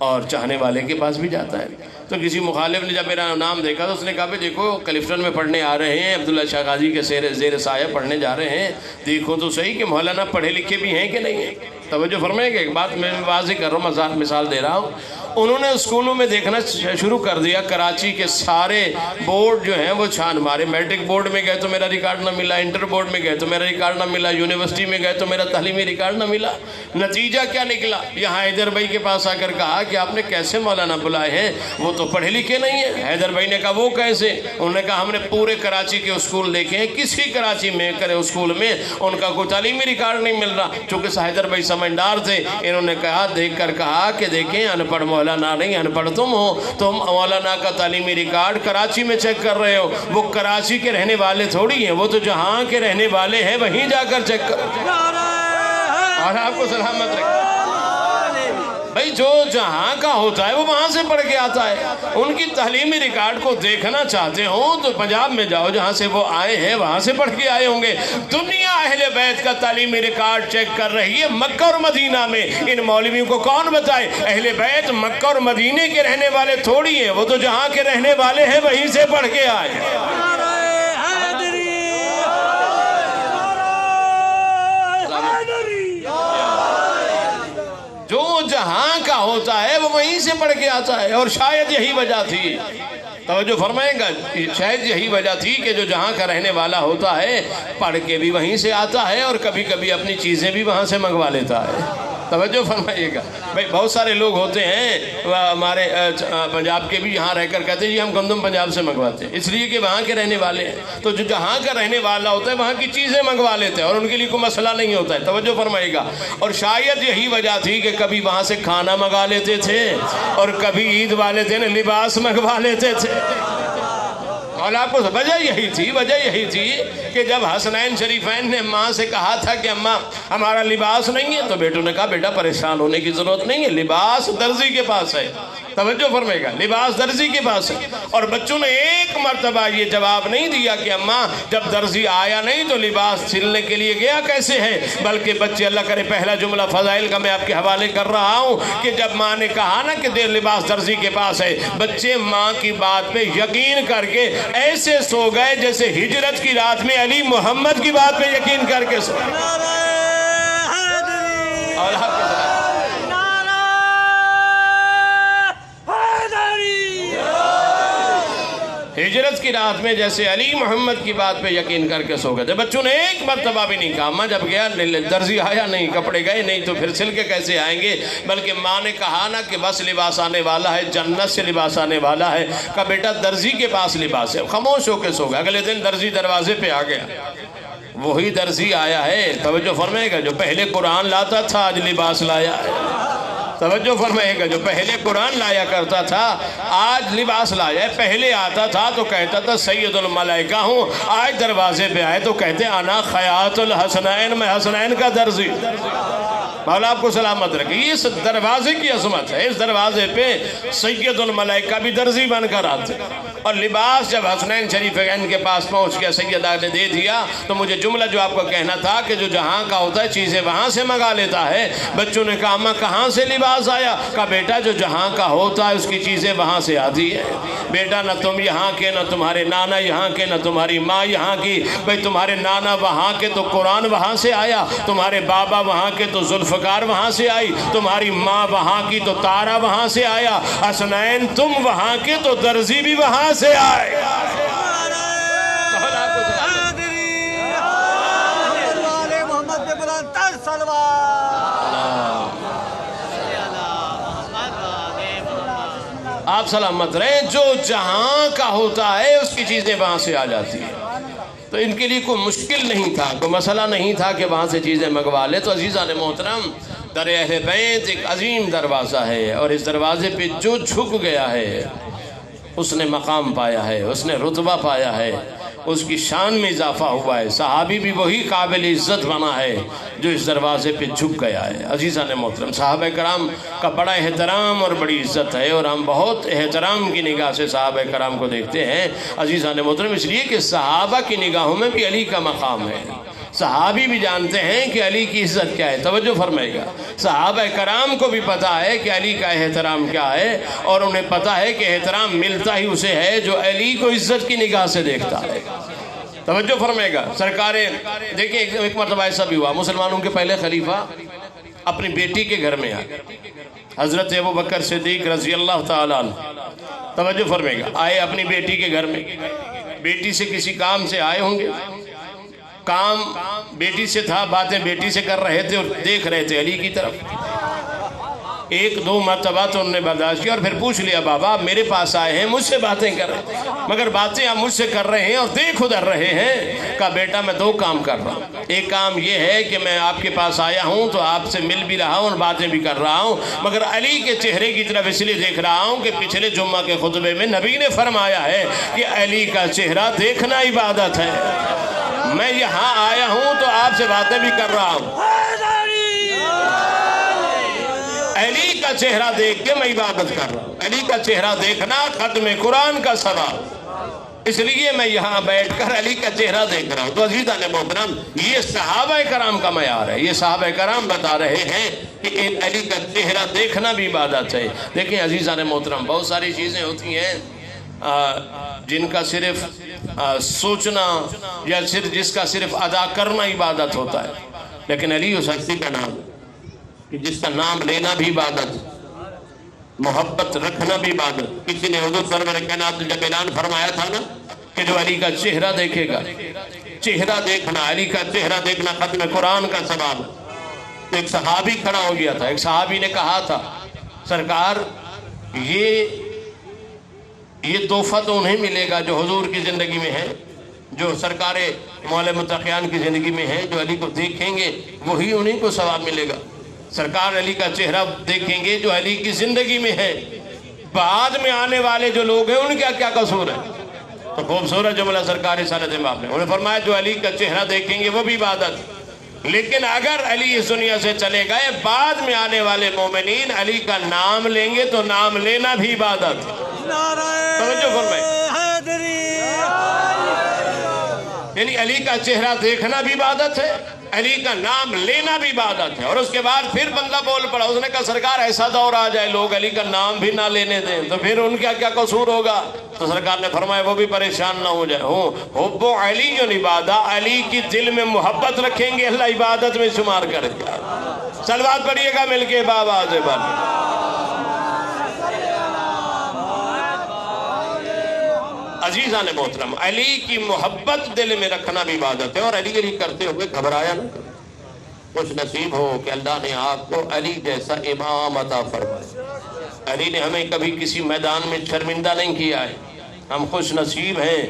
اور چاہنے والے کے پاس بھی جاتا ہے۔ تو کسی مخالف نے جب میرا نام دیکھا تو اس نے کہا کہ دیکھو کلفٹن میں پڑھنے آ رہے ہیں، عبداللہ شاہ غازی کے زیر سایہ پڑھنے جا رہے ہیں، دیکھو تو صحیح کہ مولانا پڑھے لکھے بھی ہیں کہ نہیں ہیں۔ توجہ فرمائیں گے، ایک بات میں واضح کر رہا ہوں، مثال دے رہا ہوں، انہوں نے اسکولوں میں دیکھنا شروع کر دیا، کراچی کے سارے بورڈ جو ہیں وہ چھان مارے، میٹرک بورڈ میں گئے تو میرا ریکارڈ نہ ملا، انٹر بورڈ میں گئے تو میرا ریکارڈ نہ ملا، یونیورسٹی میں گئے تو میرا تعلیمی ریکارڈ نہ ملا۔ نتیجہ کیا نکلا؟ یہاں حیدر بھائی کے پاس آ کر کہا کہ آپ نے کیسے مولانا بلائے ہیں، وہ تو پڑھے لکھے نہیں ہیں۔ حیدر بھائی نے کہا وہ کیسے؟ انہوں نے کہا ہم نے پورے کراچی کے اسکول دیکھے ہیں، کسی کراچی میں کرے اسکول میں ان کا کوئی تعلیمی ریکارڈ نہیں مل رہا۔ چونکہ حیدر بھائی سمجھدار تھے، انہوں نے کہا دیکھ کر کہا کہ دیکھیں ان پڑھ مولانا نہیں، ان پڑھ تم ہو، تم مولانا کا تعلیمی ریکارڈ کراچی میں چیک کر رہے ہو، وہ کراچی کے رہنے والے تھوڑی ہیں، وہ تو جہاں کے رہنے والے ہیں وہیں جا کر چیک کر۔ اور آپ کو سلامت رکھیں۔ بھائی جو جہاں کا ہوتا ہے وہ وہاں سے پڑھ کے آتا ہے. ان کی تعلیمی ریکارڈ کو دیکھنا چاہتے ہوں تو پنجاب میں جاؤ, جہاں سے وہ آئے ہیں وہاں سے پڑھ کے آئے ہوں گے. دنیا اہل بیت کا تعلیمی ریکارڈ چیک کر رہی ہے مکہ اور مدینہ میں. ان مولویوں کو کون بتائے اہل بیت مکہ اور مدینے کے رہنے والے تھوڑی ہیں, وہ تو جہاں کے رہنے والے ہیں وہیں سے پڑھ کے آئے ہیں. جو جہاں کا ہوتا ہے وہ وہیں سے پڑھ کے آتا ہے. اور شاید یہی وجہ تھی, توجہ فرمائیں گا, شاید یہی وجہ تھی کہ جو جہاں کا رہنے والا ہوتا ہے پڑھ کے بھی وہیں سے آتا ہے اور کبھی کبھی اپنی چیزیں بھی وہاں سے منگوا لیتا ہے. توجہ فرمائیے گا. بھائی بہت سارے لوگ ہوتے ہیں ہمارے پنجاب کے بھی یہاں رہ کر کہتے ہیں جی ہم گندم پنجاب سے منگواتے ہیں, اس لیے کہ وہاں کے رہنے والے ہیں. تو جو جہاں کا رہنے والا ہوتا ہے وہاں کی چیزیں منگوا لیتے ہیں اور ان کے لیے کوئی مسئلہ نہیں ہوتا ہے. توجہ فرمائیے گا. اور شاید یہی وجہ تھی کہ کبھی وہاں سے کھانا منگا لیتے تھے اور کبھی عید والے دن لباس منگوا لیتے تھے. اور آپ کو وجہ یہی تھی کہ جب حسنین شریفین نے ماں سے کہا تھا کہ اماں ہمارا لباس نہیں ہے, تو بیٹوں نے کہا بیٹا پریشان ہونے کی ضرورت نہیں ہے, لباس درزی کے پاس ہے. توجہ فرمائے گا, لباس درزی کے پاس ہے. اور بچوں نے ایک مرتبہ یہ جواب نہیں دیا کہ اماں جب درزی آیا نہیں تو لباس سلنے کے لیے گیا کیسے ہے, بلکہ بچے اللہ کرے پہلا جملہ فضائل کا میں آپ کے حوالے کر رہا ہوں کہ جب ماں نے کہا نا کہ لباس درزی کے پاس ہے, بچے ماں کی بات پہ یقین کر کے ایسے سو گئے جیسے ہجرت کی رات میں علی محمد کی بات پہ یقین کر کے سو گئے. اور آپ کے ہجرت کی رات میں جیسے علی محمد کی بات پہ یقین کر کے سو گئے تھے. بچوں نے ایک مرتبہ بھی نہیں کہا ماں جب گیا درزی آیا نہیں, کپڑے گئے نہیں تو پھر سل کے کیسے آئیں گے, بلکہ ماں نے کہا نا کہ بس لباس آنے والا ہے, جنت سے لباس آنے والا ہے. کہا بیٹا درزی کے پاس لباس ہے. خاموش ہو کے سو گئے. اگلے دن درزی دروازے پہ آ گیا. وہی درزی آیا ہے, توجہ فرمائے گا, جو پہلے قرآن لاتا تھا آج لباس لایا ہے. توجہ فرمائے گا, جو پہلے قرآن لایا کرتا تھا آج لباس لایا ہے. پہلے آتا تھا تو کہتا تھا سید الملائکہ ہوں, آج دروازے پہ آئے تو کہتے انا خیاط الحسنین, میں حسنین کا درزی. مولا آپ کو سلامت رکھے. اس دروازے کی عظمت ہے, اس دروازے پہ سید الملائکہ بھی درزی بن کر آتے. اور لباس جب حسنین شریفین کے پاس پہنچ گیا, سیدہ نے دے دیا, تو مجھے جملہ جو آپ کو کہنا تھا کہ جو جہاں کا ہوتا ہے چیزیں وہاں سے منگا لیتا ہے. بچوں نے کہا اماں کہاں سے لباس آیا؟ کہا بیٹا جو جہاں کا ہوتا ہے اس کی چیزیں وہاں سے آتی ہے. بیٹا نہ تم یہاں کے, نہ تمہارے نانا یہاں کے, نہ تمہاری ماں یہاں کی. بھئی تمہارے نانا وہاں کے تو قرآن وہاں سے آیا, تمہارے بابا وہاں کے تو ذوالفقار وہاں سے آئی, تمہاری ماں وہاں کی تو تارا وہاں سے آیا. حسنین تم وہاں کے تو درزی بھی وہاں سے آئے. آپ سلامت رہیں. جو جہاں کا ہوتا ہے اس کی چیزیں وہاں سے آ جاتی ہیں. تو ان کے لیے کوئی مشکل نہیں تھا, کوئی مسئلہ نہیں تھا کہ وہاں سے چیزیں منگوا لے. تو عزیزان محترم, در اہل بیت ایک عظیم دروازہ ہے, اور اس دروازے پہ جو جھک گیا ہے اس نے مقام پایا ہے, اس نے رتبہ پایا ہے, اس کی شان میں اضافہ ہوا ہے. صحابی بھی وہی قابل عزت بنا ہے جو اس دروازے پہ جھک گیا ہے. عزیزان محترم, صحابہ کرام کا بڑا احترام اور بڑی عزت ہے, اور ہم بہت احترام کی نگاہ سے صحابہ کرام کو دیکھتے ہیں. عزیزان محترم, اس لیے کہ صحابہ کی نگاہوں میں بھی علی کا مقام ہے. صحابی بھی جانتے ہیں کہ علی کی عزت کیا ہے. توجہ فرمائے گا, صحابہ کرام کو بھی پتا ہے کہ علی کا احترام کیا ہے, اور انہیں پتا ہے کہ احترام ملتا ہی اسے ہے جو علی کو عزت کی نگاہ سے دیکھتا ہے. توجہ فرمائے گا. سرکار دیکھیں ایک مرتبہ ایسا بھی ہوا, مسلمانوں کے پہلے خلیفہ اپنی بیٹی کے گھر میں آئے, حضرت ابوبکر صدیق رضی اللہ تعالیٰ عنہ. توجہ فرمائے گا, آئے اپنی بیٹی کے گھر میں. بیٹی سے کسی کام سے آئے ہوں گے, کام بیٹی سے تھا, باتیں بیٹی سے کر رہے تھے اور دیکھ رہے تھے علی کی طرف. ایک دو مرتبہ تو انہوں نے برداشت کیا اور پھر پوچھ لیا, بابا آپ میرے پاس آئے ہیں, مجھ سے باتیں کر رہے ہیں, مگر باتیں آپ مجھ سے کر رہے ہیں اور دیکھ ادھر رہے ہیں. کہا بیٹا میں دو کام کر رہا ہوں. ایک کام یہ ہے کہ میں آپ کے پاس آیا ہوں تو آپ سے مل بھی رہا ہوں اور باتیں بھی کر رہا ہوں, مگر علی کے چہرے کی طرف اس لیے دیکھ رہا ہوں کہ پچھلے جمعہ کے خطبے میں نبی نے فرمایا ہے کہ علی کا چہرہ دیکھنا عبادت ہے. میں یہاں آیا ہوں تو آپ سے باتیں بھی کر رہا ہوں. علی کا چہرہ دیکھ کے میں عبادت کر رہا ہوں. علی کا چہرہ دیکھنا ختم قرآن کا ثواب، اس لیے میں یہاں بیٹھ کر علی کا چہرہ دیکھ رہا ہوں. تو عزیزان محترم، یہ صحابہ کرام کا معیار ہے. یہ صحابہ کرام بتا رہے ہیں کہ علی کا چہرہ دیکھنا بھی عبادت ہے. دیکھیں عزیزان محترم، بہت ساری چیزیں ہوتی ہیں جن کا صرف سوچنا یا صرف جس کا صرف ادا کرنا عبادت ہوتا ہے، لیکن علی اس ہستی کا نام کہ جس کا نام لینا بھی عبادت، محبت رکھنا بھی عبادت. کسی نے حضور سرور کائنات جب اعلان فرمایا تھا نا کہ جو علی کا چہرہ دیکھے گا، چہرہ دیکھنا، علی کا چہرہ دیکھنا ختم قرآن کا ثواب. تو ایک صحابی کھڑا ہو گیا تھا. ایک صحابی نے کہا تھا سرکار یہ تحفہ تو انہیں ملے گا جو حضور کی زندگی میں ہے، جو سرکار مولا متقیان کی زندگی میں ہے، جو علی کو دیکھیں گے وہی انہیں کو ثواب ملے گا. سرکار علی کا چہرہ دیکھیں گے جو علی کی زندگی میں ہے، بعد میں آنے والے جو لوگ ہیں ان کا کیا قصور ہے. تو خوبصورت جملہ سرکار رسالت امام نے انہوں نے فرمایا جو علی کا چہرہ دیکھیں گے وہ بھی عبادت، لیکن اگر علی اس دنیا سے چلے گئے بعد میں آنے والے مومنین علی کا نام لیں گے تو نام لینا بھی عبادت. توجہ فرمائیں، یعنی علی کا چہرہ دیکھنا بھی عبادت ہے، علی کا نام لینا بھی عبادت ہے. اور اس کے بعد پھر بندہ بول پڑا، اس نے کہا سرکار ایسا دور آ جائے لوگ علی کا نام بھی نہ لینے دیں تو پھر ان کا کیا قصور ہوگا. تو سرکار نے فرمایا وہ بھی پریشان نہ ہو جائے. حب علی عبادہ، علی کی دل میں محبت رکھیں گے اللہ عبادت میں شمار کرے گا. صلوات پڑھیے گا مل کے بابا سے بات. عزیزان محترم، علی کی محبت دل میں رکھنا بھی عبادت ہے. اور علی کرتے ہوئے گھبرایا نہ کرو. خوش نصیب ہو کہ اللہ نے آپ کو علی جیسا امام عطا فرمایا. علی نے ہمیں کبھی کسی میدان میں شرمندہ نہیں کیا ہے. ہم خوش نصیب ہیں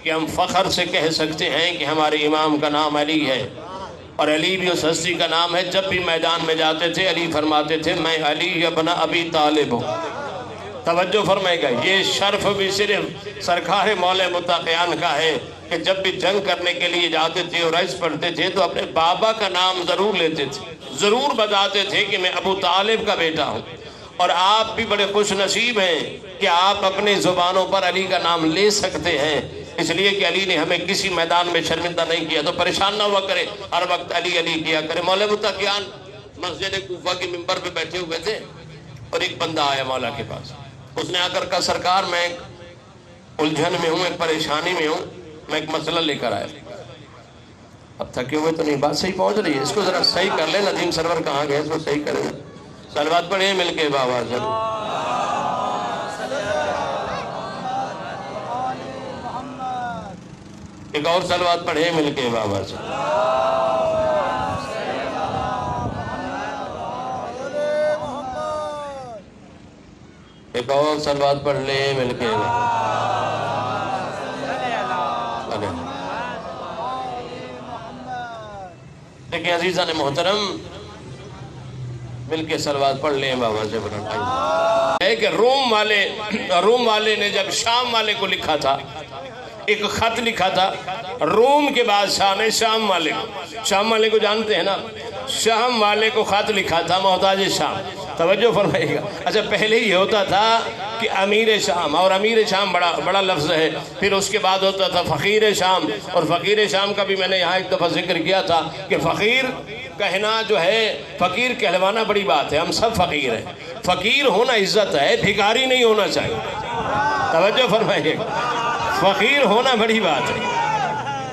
کہ ہم فخر سے کہہ سکتے ہیں کہ ہمارے امام کا نام علی ہے. اور علی بھی اس ہستی کا نام ہے. جب بھی میدان میں جاتے تھے علی فرماتے تھے میں علی ابن ابی طالب ہوں. توجہ فرمائے گا، یہ شرف بھی صرف سرکار مولا متقیان کا ہے کہ جب بھی جنگ کرنے کے لیے جاتے تھے اور عرض پڑھتے تھے تو اپنے بابا کا نام ضرور لیتے تھے، ضرور بتاتے تھے کہ میں ابو طالب کا بیٹا ہوں. اور آپ بھی بڑے خوش نصیب ہیں کہ آپ اپنی زبانوں پر علی کا نام لے سکتے ہیں، اس لیے کہ علی نے ہمیں کسی میدان میں شرمندہ نہیں کیا. تو پریشان نہ ہوا کرے، ہر وقت علی علی کیا کرے. مولا متقیان مسجد کوفہ کے ممبر پہ بیٹھے ہوئے تھے اور ایک بندہ آیا مولا کے پاس. اس نے آ کر کہا سرکار میں ایک الجھن میں ہوں، ایک پریشانی میں ہوں، میں ایک مسئلہ لے کر آیا. اب تھکے ہوئے تو نہیں، بات صحیح پہنچ رہی ہے، اس کو ذرا صحیح کر لیں. ندیم سرور کہاں گئے، اس کو صحیح کریں. صلوات پڑھیں مل کے بابا سے. ایک اور صلوات پڑھیں مل کے بابا سے. ایک اور صلوات پڑھ لیں مل کے. دیکھیں عزیزان محترم، مل کے صلوات پڑھ لیں بابا سے. ہے کہ روم والے نے جب شام والے کو لکھا تھا، ایک خط لکھا تھا روم کے بادشاہ نے شام والے کو جانتے ہیں نا، شام والے کو خط لکھا تھا محتاج شام. توجہ فرمائیے گا. اچھا پہلے یہ ہوتا تھا کہ امیر شام، اور امیر شام بڑا لفظ ہے. پھر اس کے بعد ہوتا تھا فقیر شام، اور فقیر شام کا بھی میں نے یہاں ایک دفعہ ذکر کیا تھا کہ فقیر کہنا جو ہے، فقیر کہلوانا بڑی بات ہے. ہم سب فقیر ہیں. فقیر ہونا عزت ہے، بھکاری نہیں ہونا چاہیے. توجہ فرمائیے گا، فقیر ہونا بڑی بات ہے.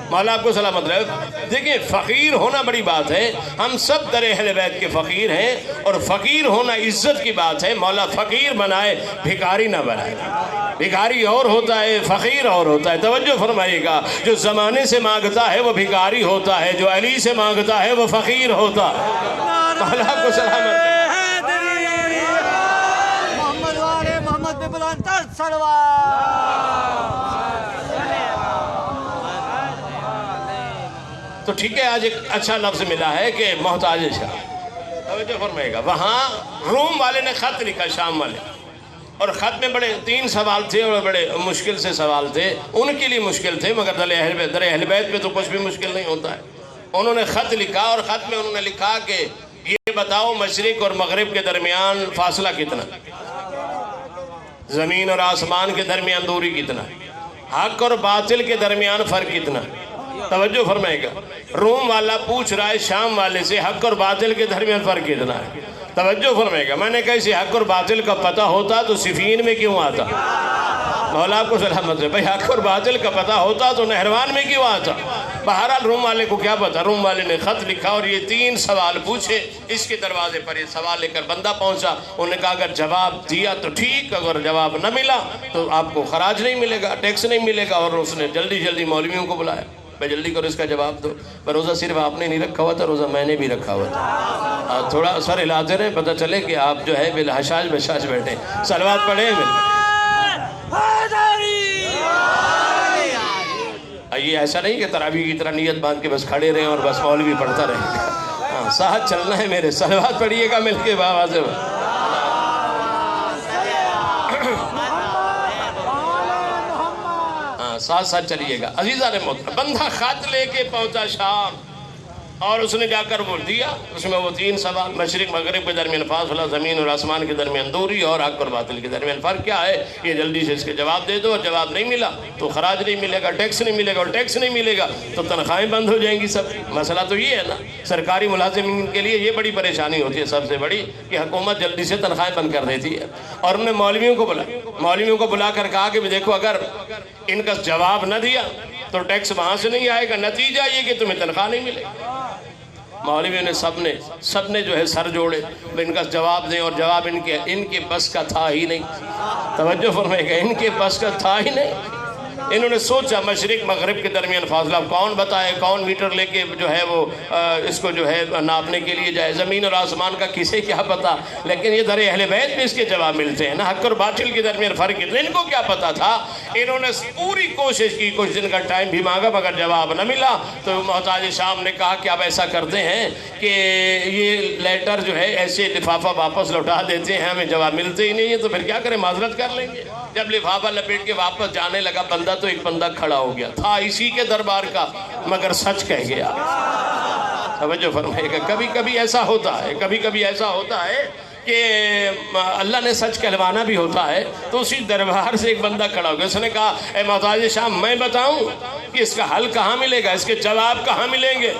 مولا آپ کو سلامت رہے. دیکھیں فقیر ہونا بڑی بات ہے. ہم سب در اہل بیت کے فقیر ہیں، اور فقیر ہونا عزت کی بات ہے. مولا فقیر بنائے، بھکاری نہ بنائے. بھکاری اور ہوتا ہے، فقیر اور ہوتا ہے. توجہ فرمائیے گا، جو زمانے سے مانگتا ہے وہ بھکاری ہوتا ہے، جو علی سے مانگتا ہے وہ فقیر ہوتا ہے. مولا آپ کو سلامت رہے. محمد والے محمد پہ بلند تر صلوات. تو ٹھیک ہے، آج ایک اچھا لفظ ملا ہے کہ محتاج شاہ. توجہ فرمائے گا، وہاں روم والے نے خط لکھا، شام والے، اور خط میں بڑے 3 سوال تھے اور بڑے مشکل سے سوال تھے. ان کے لیے مشکل تھے، مگر در اہل بیت میں تو کچھ بھی مشکل نہیں ہوتا ہے. انہوں نے خط لکھا، اور خط میں انہوں نے لکھا کہ یہ بتاؤ مشرق اور مغرب کے درمیان فاصلہ کتنا؟ زمین اور آسمان کے درمیان دوری کتنا؟ حق اور باطل کے درمیان فرق کتنا؟ توجہ فرمائے گا. روم والا پوچھ رہا ہے شام والے سے حق اور باطل کے درمیان فرق کتنا ہے. توجہ فرمائے گا. میں نے کہا اسے حق اور باطل کا پتہ ہوتا تو صفین میں کیوں آتا؟ مولا آپ کو سلامت ہے. بھائی حق اور باطل کا پتہ ہوتا تو نہروان میں کیوں آتا؟ بہرحال روم والے کو کیا پتا. روم والے نے خط لکھا اور یہ 3 سوال پوچھے. اس کے دروازے پر یہ سوال لے کر بندہ پہنچا. انہوں نے کہا اگر جواب دیا تو ٹھیک، اگر جواب نہ ملا تو آپ کو خراج نہیں ملے گا، ٹیکس نہیں ملے گا. اور اس نے جلدی جلدی مولویوں کو بلایا. بھائی جلدی کرو اس کا جواب دو. پر روزہ صرف آپ نے نہیں رکھا ہوا تھا، روزہ میں نے بھی رکھا ہوا تھا. تھوڑا سر ہلاتے رہے، پتہ چلے کہ آپ جو ہے بالحشاش بشاش بیٹھے. صلوات پڑھیں. یہ ایسا نہیں کہ تراویح کی طرح نیت باندھ کے بس کھڑے رہیں اور بس مولوی پڑھتا رہے. ہاں ساتھ چلنا ہے میرے. صلوات پڑھیے گا مل کے آواز سے. ساتھ ساتھ چلیے گا. عزیزان محترم، بندہ خط لے کے پہنچا شام اور اس نے جا کر وہ دیا. اس میں وہ 3 سوال، مشرق مغرب کے درمیان فاصلہ، زمین اور آسمان کے درمیان دوری، اور حق اور باطل کے درمیان فرق کیا ہے. یہ جلدی سے اس کے جواب دے دو. اور جواب نہیں ملا تو خراج نہیں ملے گا، ٹیکس نہیں ملے گا. اور ٹیکس نہیں ملے گا تو تنخواہیں بند ہو جائیں گی سب. مسئلہ تو یہ ہے نا. سرکاری ملازمین کے لیے یہ بڑی پریشانی ہوتی ہے سب سے بڑی، کہ حکومت جلدی سے تنخواہیں بند کر دیتی ہے. اور انہوں نے مولویوں کو بلا کر کہا کہ دیکھو اگر ان کا جواب نہ دیا تو ٹیکس وہاں سے نہیں آئے گا، نتیجہ یہ کہ تمہیں تنخواہ نہیں ملے. مولویوں نے سب نے جو ہے سر جوڑے ان کا جواب دیں. اور جواب ان کے بس کا تھا ہی نہیں. توجہ فرمائے گا. ان کے بس کا تھا ہی نہیں. انہوں نے سوچا مشرق مغرب کے درمیان فاصلہ کون بتائے، کون میٹر لے کے جو ہے وہ اس کو جو ہے ناپنے کے لیے جائے. زمین اور آسمان کا کسے کیا پتا. لیکن یہ در اہل بیت میں اس کے جواب ملتے ہیں نا. حق اور باطل کے درمیان فرق ہے. ان کو کیا پتا تھا. انہوں نے پوری کوشش کی، کچھ دن کا ٹائم بھی مانگا مگر جواب نہ ملا. تو محتاج شام نے کہا کہ اب ایسا کرتے ہیں کہ یہ لیٹر جو ہے ایسے لفافہ واپس لوٹا دیتے ہیں، ہمیں جواب ملتے ہی نہیں ہے تو پھر کیا کریں، معذرت کر لیں گے. جب لفافہ لپیٹ کے واپس جانے لگا بندہ تو ایک بندہ کھڑا ہو گیا تھا اسی کے دربار کا، مگر سچ کہہ گیا. توجہ فرمائے گا. کبھی کبھی ایسا ہوتا ہے کہ اللہ نے سچ کہلوانا بھی ہوتا ہے. تو اسی دربار سے ایک بندہ کھڑا ہو گیا. اس نے کہا اے محتاج شام میں بتاؤں کہ اس کا حل کہاں ملے گا، اس کے جواب کہاں ملیں گے.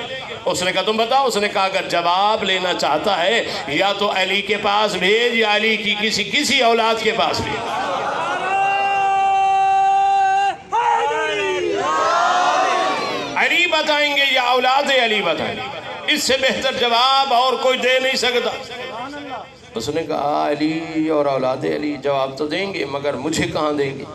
اس نے کہا تم بتاؤ. اس نے کہا اگر جواب لینا چاہتا ہے یا تو علی کے پاس بھیج یا علی کی کسی اولاد کے پاس بھیج. علی بتائیں گے یا اولاد علی بتائیں گے. اس سے بہتر جواب اور کوئی دے نہیں سکتا. اس نے کہا علی اور اولاد علی جواب تو دیں گے مگر مجھے کہاں دیں گے.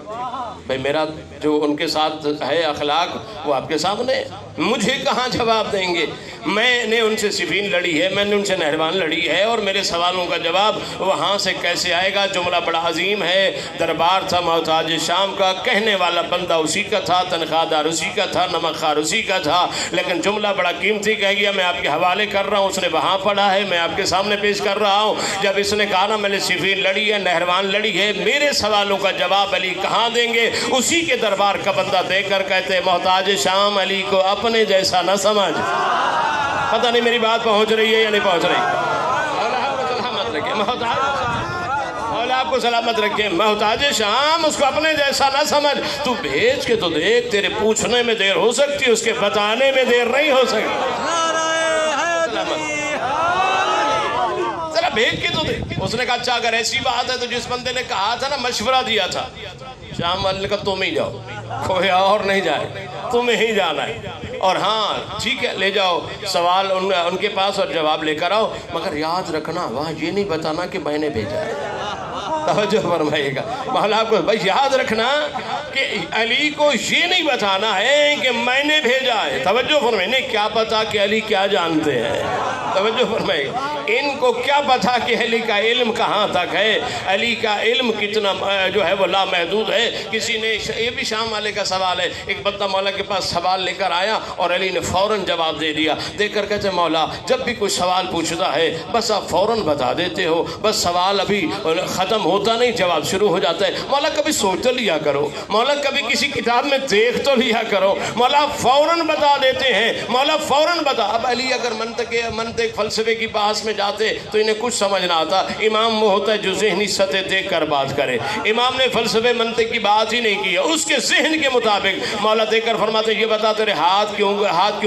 بھئی میرا جو ان کے ساتھ ہے اخلاق وہ آپ کے سامنے ہے. مجھے کہاں جواب دیں گے. میں نے ان سے صفین لڑی ہے، میں نے ان سے نہروان لڑی ہے، اور میرے سوالوں کا جواب وہاں سے کیسے آئے گا. جملہ بڑا عظیم ہے. دربار تھا محتاج شام کا، کہنے والا بندہ اسی کا تھا، تنخواہ دار اسی کا تھا، نمک خوار اسی کا تھا. لیکن جملہ بڑا قیمتی کہہ گیا. میں آپ کے حوالے کر رہا ہوں. اس نے وہاں پڑھا ہے، میں آپ کے سامنے پیش کر رہا ہوں. جب اس نے کہا نا میں نے صفین لڑی ہے، نہروان لڑی ہے، میرے سوالوں کا جواب علی کہاں دیں گے. اسی کے دربار کا بندہ دے کر کہتے محتاج شام علی کو اپنے جیسا نہ سمجھ. پتہ نہیں میری بات پہنچ رہی ہے یا نہیں پہنچ رہی. مولا آپ کو سلامت رکھے. محتاج شام اس کو اپنے جیسا نہ سمجھ. تو بھیج کے تو دیکھ، تیرے پوچھنے میں دیر ہو سکتی، اس کے بتانے میں دیر نہیں ہو سکتی. ذرا بھیج کے تو دیکھ. اس نے کہا اچھا اگر ایسی بات ہے تو جس بندے نے کہا تھا نا، مشورہ دیا تھا، شام والے نے کہا تم ہی جاؤ، کوئی اور نہیں جائے، تمہیں ہی جانا ہے. اور ہاں ٹھیک ہے لے جاؤ سوال ان کے پاس اور جواب لے کر آؤ، مگر یاد رکھنا وہاں یہ نہیں بتانا کہ میں نے بھیجا ہے. توجہ فرمائیے گا. مولا آپ کو بھائی یاد رکھنا کہ علی کو یہ نہیں بتانا ہے کہ میں نے بھیجا ہے. توجہ فرمائیے. کیا پتا کہ علی کیا جانتے ہیں. توجہ فرمائیے. ان کو کیا پتا کہ علی کا علم کہاں تک ہے، علی کا علم کتنا جو ہے وہ لامحدود ہے. کسی نے یہ بھی شام والے کا سوال ہے. ایک بندہ مولا کے پاس سوال لے کر آیا اور علی نے فوراً جواب دے دیا. دے کر کہتے مولا جب بھی کوئی سوال پوچھتا ہے بس آپ فوراً بتا دیتے ہو، بس سوال ابھی ختم ہوتا نہیں جواب شروع ہو جاتا ہے. مولا کبھی سوچ تو لیا کرو، مولا کبھی کسی کتاب میں دیکھ تو لیا کرو. مولا فوراً بتا دیتے ہیں، مولا فوراً بتا. اب علی اگر منطق فلسفے کی بحث میں جاتے تو انہیں کچھ سمجھ نہ آتا. امام وہ ہوتا ہے جو ذہنی سطح دیکھ کر بات کرے. امام نے فلسفے منطق کی بات ہی نہیں کی ہے, اس کے ذہن کے مطابق مولا دیکھ کر فرماتے یہ بتا تیرے ہاتھ کی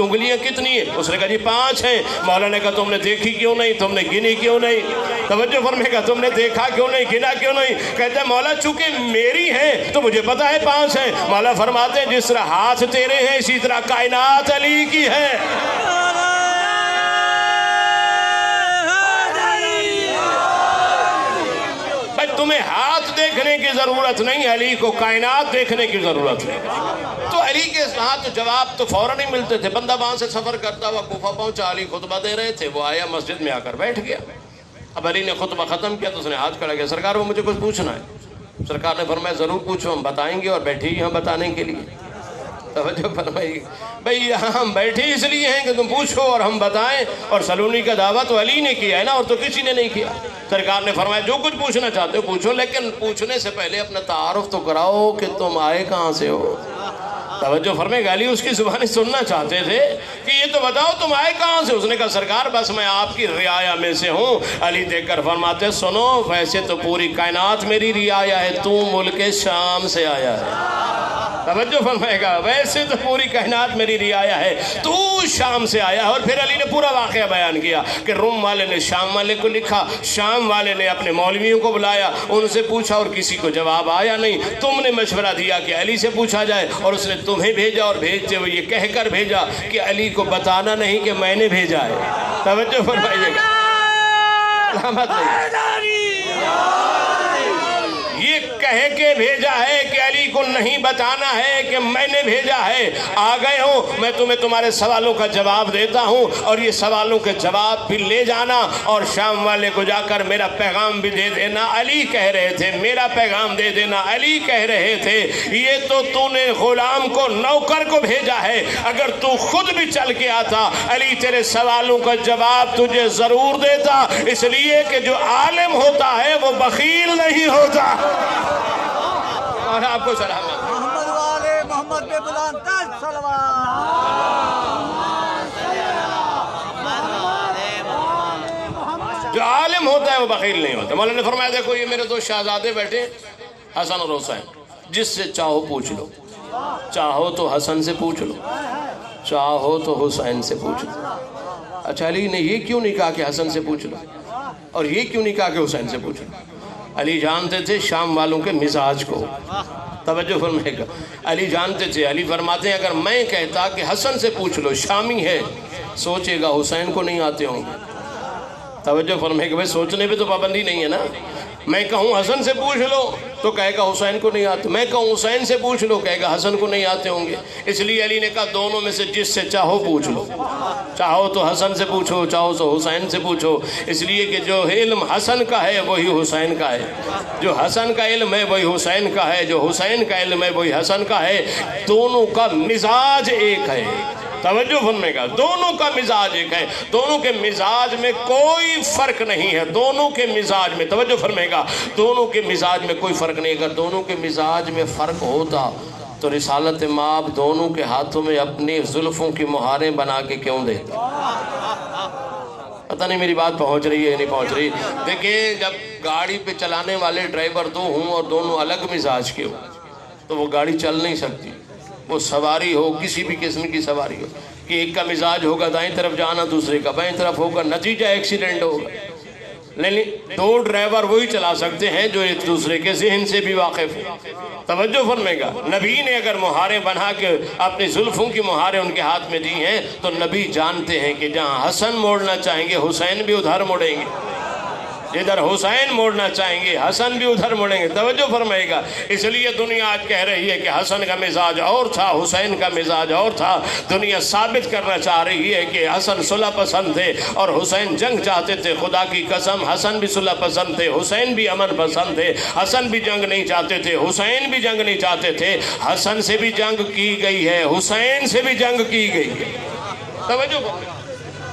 انگلیاں کتنی ہیں؟ اس نے کہا جی 5 ہیں. مولا نے کہا تم نے دیکھی کیوں نہیں, تم نے گنی کیوں نہیں؟ توجہ فرمائے گا, تم نے دیکھا کیوں نہیں, گنا کیوں نہیں؟ کہتے ہیں مولا چونکہ میری ہیں تو مجھے پتا ہے 5 ہیں. مولا فرماتے ہیں جس طرح ہاتھ تیرے ہیں اسی طرح کائنات علی کی ہے. تمہیں ہاتھ دیکھنے کی ضرورت نہیں, علی کو کائنات دیکھنے کی ضرورت ہے. تو علی کے ساتھ جواب تو فوراً ہی ملتے تھے. بندہ وہاں سے سفر کرتا ہوا کوفہ پہنچا, علی خطبہ دے رہے تھے, وہ آیا مسجد میں آ کر بیٹھ گیا. اب علی نے خطبہ ختم کیا تو اس نے ہاتھ کھڑا کیا, سرکار وہ مجھے کچھ پوچھنا ہے. سرکار نے فرمایا ضرور پوچھو, ہم بتائیں گے اور بیٹھے ہی ہم بتانے کے لیے. توجہ فرمائی بھئی یہاں ہم بیٹھے اس لیے ہیں کہ تم پوچھو اور ہم بتائیں, اور سلونی کا دعویٰ تو علی نے کیا ہے نا, اور تو کسی نے نہیں کیا. سرکار نے فرمایا جو کچھ پوچھنا چاہتے ہو پوچھو, لیکن پوچھنے سے پہلے اپنا تعارف تو کراؤ کہ تم آئے کہاں سے ہو. توجہ فرمائے گا, علی اس کی زبانی سننا چاہتے تھے کہ یہ تو بتاؤ تم آئے کہاں سے. اس نے کہا سرکار بس میں آپ کی رعایا میں سے ہوں. علی دیکھ کر فرماتے سنو ویسے تو پوری کائنات میری رعایا ہے, تو ملک شام سے آیا ہے. توجہ فرمائے گا, ویسے تو پوری کائنات میری رعایا ہے, تو شام سے آیا ہے. اور پھر علی نے پورا واقعہ بیان کیا کہ روم والے نے شام والے کو لکھا, شام والے نے اپنے مولویوں کو بلایا, ان سے پوچھا اور کسی کو جواب آیا نہیں. تم نے مشورہ دیا کہ علی سے پوچھا جائے, اور اس نے تمہیں بھیجا, اور بھیجتے ہوئے یہ کہہ کر بھیجا کہ علی کو بتانا نہیں کہ میں نے بھیجا ہے. توجہ فرمائیے گا, علامت نہیں, یہ کہہ کے بھیجا ہے کہ علی کو نہیں بتانا ہے کہ میں نے بھیجا ہے. آ گئے ہوں, میں تمہیں تمہارے سوالوں کا جواب دیتا ہوں, اور یہ سوالوں کے جواب بھی لے جانا, اور شام والے کو جا کر میرا پیغام بھی دے دینا. علی کہہ رہے تھے میرا پیغام دے دینا, علی کہہ رہے تھے یہ تو نے غلام کو نوکر کو بھیجا ہے, اگر تو خود بھی چل کے آتا علی تیرے سوالوں کا جواب تجھے ضرور دیتا, اس لیے کہ جو عالم ہوتا ہے وہ بخیل نہیں ہوتا. اور آپ کو سلامت. محمد والے محمد پہ بلند تر صلوات. جو عالم ہوتا ہے وہ بخیل نہیں ہوتا. مولانا نے فرمایا دیکھو یہ میرے 2 شہزادے بیٹھے, حسن اور حسین, جس سے چاہو پوچھ لو. چاہو تو حسن سے پوچھ لو, چاہو تو حسین سے پوچھ لو. اچھا علی نے یہ کیوں نہیں کہا کہ حسن سے پوچھ لو, اور یہ کیوں نہیں کہا کہ حسین سے پوچھ لو؟ علی جانتے تھے شام والوں کے مزاج کو. توجہ فرمائے گا, علی جانتے تھے. علی فرماتے ہیں اگر میں کہتا کہ حسن سے پوچھ لو, شامی ہے, سوچے گا حسین کو نہیں آتے ہوں گے. توجہ فرمائے گا, بھائی سوچنے پہ تو پابندی نہیں ہے نا. میں کہوں حسن سے پوچھ لو تو کہے گا حسین کو نہیں آتے, میں کہوں حسین سے پوچھ لو کہے گا حسن کو نہیں آتے ہوں گے. اس لیے علی نے کہا دونوں میں سے جس سے چاہو پوچھ لو, چاہو تو حسن سے پوچھو, چاہو تو حسین سے پوچھو. اس لیے کہ جو علم حسن کا ہے وہی حسین کا ہے, جو حسن کا علم ہے وہی حسین کا ہے, جو حسین کا علم ہے وہی حسن کا ہے. دونوں کا مزاج ایک ہے. توجہ فرمائے گا, دونوں کا مزاج ایک ہے, دونوں کے مزاج میں کوئی فرق نہیں ہے. دونوں کے مزاج میں, توجہ فرمائے گا, دونوں کے مزاج میں کوئی فرق نہیں. اگر دونوں کے مزاج میں فرق ہوتا تو رسالت مآب دونوں کے ہاتھوں میں اپنی زلفوں کی مہاریں بنا کے کیوں دیتا؟ پتہ نہیں میری بات پہنچ رہی ہے یا نہیں پہنچ رہی. دیکھیں جب گاڑی پہ چلانے والے ڈرائیور 2 ہوں اور دونوں الگ مزاج کے ہوں تو وہ گاڑی چل نہیں سکتی. وہ سواری ہو کسی بھی قسم کی سواری ہو کہ ایک کا مزاج ہوگا دائیں طرف جانا, دوسرے کا بائیں طرف ہوگا, نتیجہ ایکسیڈنٹ ہوگا. لیکن 2 ڈرائیور وہی چلا سکتے ہیں جو ایک دوسرے کے ذہن سے بھی واقف ہیں. توجہ فرمائے گا, نبی نے اگر مہاریں بنا کے اپنی زلفوں کی مہاریں ان کے ہاتھ میں دی ہیں تو نبی جانتے ہیں کہ جہاں حسن موڑنا چاہیں گے حسین بھی ادھر موڑیں گے, جدھر حسین موڑنا چاہیں گے حسن بھی ادھر موڑیں گے. توجہ فرمائے گا. اس لیے دنیا آج کہہ رہی ہے کہ حسن کا مزاج اور تھا, حسین کا مزاج اور تھا. دنیا ثابت کرنا چاہ رہی ہے کہ حسن صلح پسند تھے اور حسین جنگ چاہتے تھے. خدا کی قسم حسن بھی صلح پسند تھے, حسین بھی امن پسند تھے. حسن بھی جنگ نہیں چاہتے تھے, حسین بھی جنگ نہیں چاہتے تھے. حسن سے بھی جنگ کی گئی ہے, حسین سے بھی جنگ کی گئی ہے. توجہ فرمائے.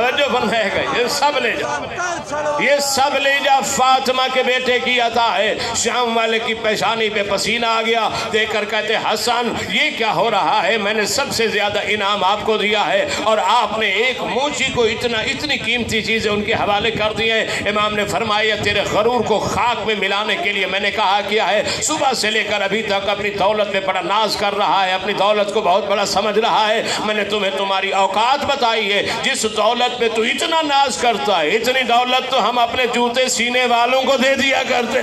توجہ فرمائے گا، یہ سب لے جا، یہ سب لے جا، فاطمہ کے بیٹے کی عطا ہے۔ شام والے کی پیشانی پہ پسینہ آ گیا، دیکھ کر کہتے حسن یہ کیا ہو رہا ہے، میں نے سب سے زیادہ انعام آپ کو دیا ہے اور آپ نے ایک موچی کو اتنی قیمتی چیزیں ان کے حوالے کر دی ہیں۔ امام نے فرمایا تیرے غرور کو خاک میں ملانے کے لیے میں نے کہا کیا ہے، صبح سے لے کر ابھی تک اپنی دولت پہ بڑا ناز کر رہا ہے، اپنی دولت کو بہت بڑا سمجھ رہا ہے، میں نے تمہیں تمہاری اوقات بتائی ہے، جس دولت پہ تو اتنا ناز کرتا ہے، اتنی دولت تو ہم اپنے جوتے سینے والوں کو دے دیا کرتے۔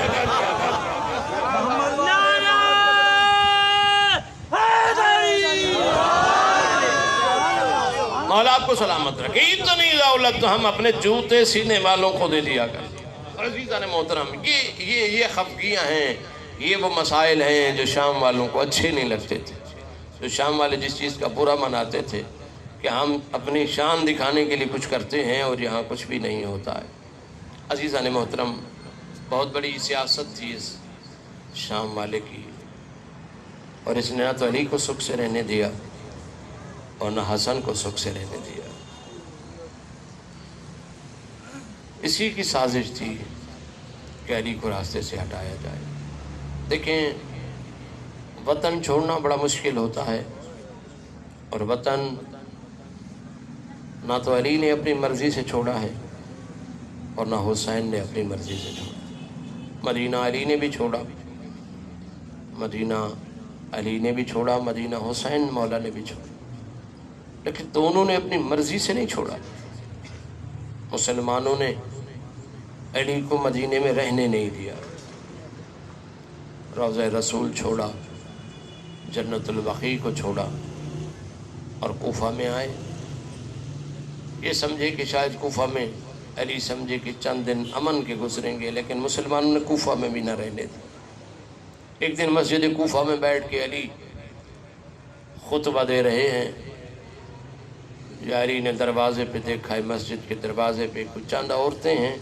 مولا آپ کو سلامت رکھے، اتنی دولت تو ہم اپنے جوتے سینے والوں کو دے دیا کرتے۔ عزیزان محترم، یہ خفگیاں ہیں، یہ وہ مسائل ہیں جو شام والوں کو اچھے نہیں لگتے تھے، جو شام والے جس چیز کا برا مناتے تھے کہ ہم اپنی شان دکھانے کے لیے کچھ کرتے ہیں اور یہاں کچھ بھی نہیں ہوتا ہے۔ عزیزان محترم، بہت بڑی سیاست تھی اس شام والے کی، اور اس نے نہ تو علی کو سکھ سے رہنے دیا اور نہ حسن کو سکھ سے رہنے دیا۔ اسی کی سازش تھی کہ علی کو راستے سے ہٹایا جائے۔ دیکھیں، وطن چھوڑنا بڑا مشکل ہوتا ہے، اور وطن نہ تو علی نے اپنی مرضی سے چھوڑا ہے اور نہ حسین نے اپنی مرضی سے چھوڑا۔ مدینہ علی نے بھی چھوڑا، مدینہ علی نے بھی چھوڑا، مدینہ حسین مولا نے بھی چھوڑا، لیکن دونوں نے اپنی مرضی سے نہیں چھوڑا۔ مسلمانوں نے علی کو مدینے میں رہنے نہیں دیا، روضہ رسول چھوڑا، جنت البقیع کو چھوڑا اور کوفہ میں آئے۔ یہ سمجھے کہ شاید کوفہ میں علی سمجھے کہ چند دن امن کے گزریں گے، لیکن مسلمانوں نے کوفہ میں بھی نہ رہنے دی۔ ایک دن مسجد کوفہ میں بیٹھ کے علی خطبہ دے رہے ہیں، علی نے دروازے پہ دیکھا ہے، مسجد کے دروازے پہ کچھ چند عورتیں ہیں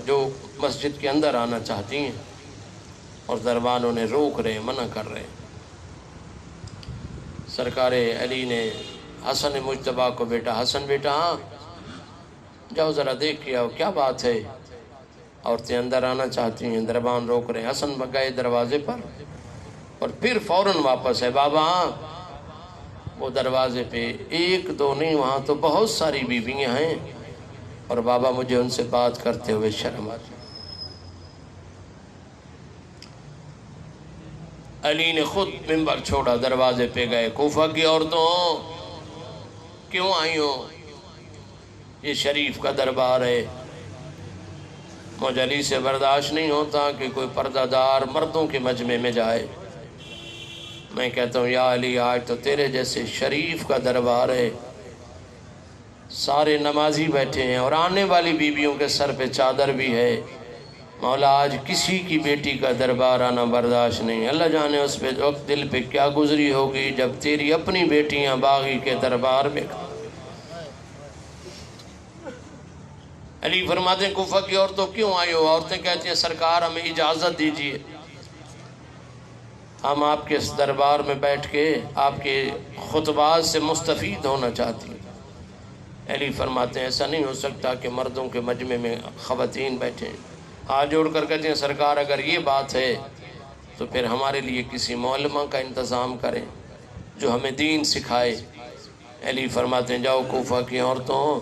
جو مسجد کے اندر آنا چاہتی ہیں، اور دربانوں نے روک رہے ہیں، منع کر رہے ہیں۔ سرکار علی نے حسن مجتبیٰ کو، بیٹا حسن بیٹا ہاں جاؤ ذرا دیکھ کے آؤ، کیا بات ہے، عورتیں اندر آنا چاہتی ہیں، دربان روک رہے ہیں۔ حسن گئے دروازے پر اور پھر فوراً واپس ہے، بابا ہاں وہ دروازے پہ ایک دو نہیں، وہاں تو بہت ساری بیویاں ہیں، اور بابا مجھے ان سے بات کرتے ہوئے شرم آتی۔ علی نے خود منبر چھوڑا، دروازے پہ گئے، کوفہ کی عورتوں کیوں آئی ہو، یہ شریف کا دربار ہے، مجھے علی سے برداشت نہیں ہوتا کہ کوئی پردہ دار مردوں کے مجمع میں جائے۔ میں کہتا ہوں یا علی آج تو تیرے جیسے شریف کا دربار ہے، سارے نمازی بیٹھے ہیں اور آنے والی بیویوں کے سر پہ چادر بھی ہے، مولا آج کسی کی بیٹی کا دربار آنا برداشت نہیں۔ اللہ جانے اس پہ وقت دل پہ کیا گزری ہوگی جب تیری اپنی بیٹیاں باغی کے دربار میں۔ علی فرماتے ہیں کوفہ کی عورتوں کیوں آئی ہو؟ عورتیں کہتی ہیں سرکار ہمیں اجازت دیجیے، ہم آپ کے اس دربار میں بیٹھ کے آپ کے خطبات سے مستفید ہونا چاہتی ہیں۔ علی فرماتے ہیں ایسا نہیں ہو سکتا کہ مردوں کے مجمع میں خواتین بیٹھیں۔ ہاتھ جوڑ کر کہتے ہیں سرکار اگر یہ بات ہے تو پھر ہمارے لیے کسی معلمہ کا انتظام کریں جو ہمیں دین سکھائے۔ علی فرماتے ہیں جاؤ کوفہ کی عورتوں،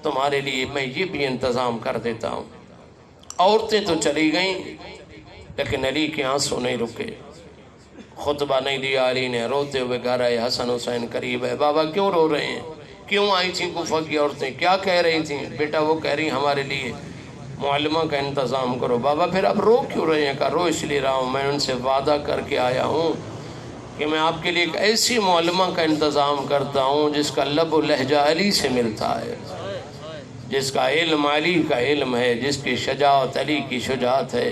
تمہارے لیے میں یہ بھی انتظام کر دیتا ہوں۔ عورتیں تو چلی گئیں لیکن علی کے آنسو نہیں رکے، خطبہ نہیں دیا علی نے، روتے ہوئے گھر آئے۔ حسن حسین قریب ہے، بابا کیوں رو رہے ہیں، کیوں آئی تھیں کوفہ کی عورتیں، کیا کہہ رہی تھیں؟ بیٹا وہ کہہ رہی ہمارے لیے معلمہ کا انتظام کرو۔ بابا پھر آپ رو کیوں رہے ہیں؟ کہا رو اس لیے رہا ہوں، میں ان سے وعدہ کر کے آیا ہوں کہ میں آپ کے لیے ایک ایسی معلمہ کا انتظام کرتا ہوں جس کا لب و لہجہ علی سے ملتا ہے، جس کا علم علی کا علم ہے، جس کی شجاعت علی کی شجاعت ہے۔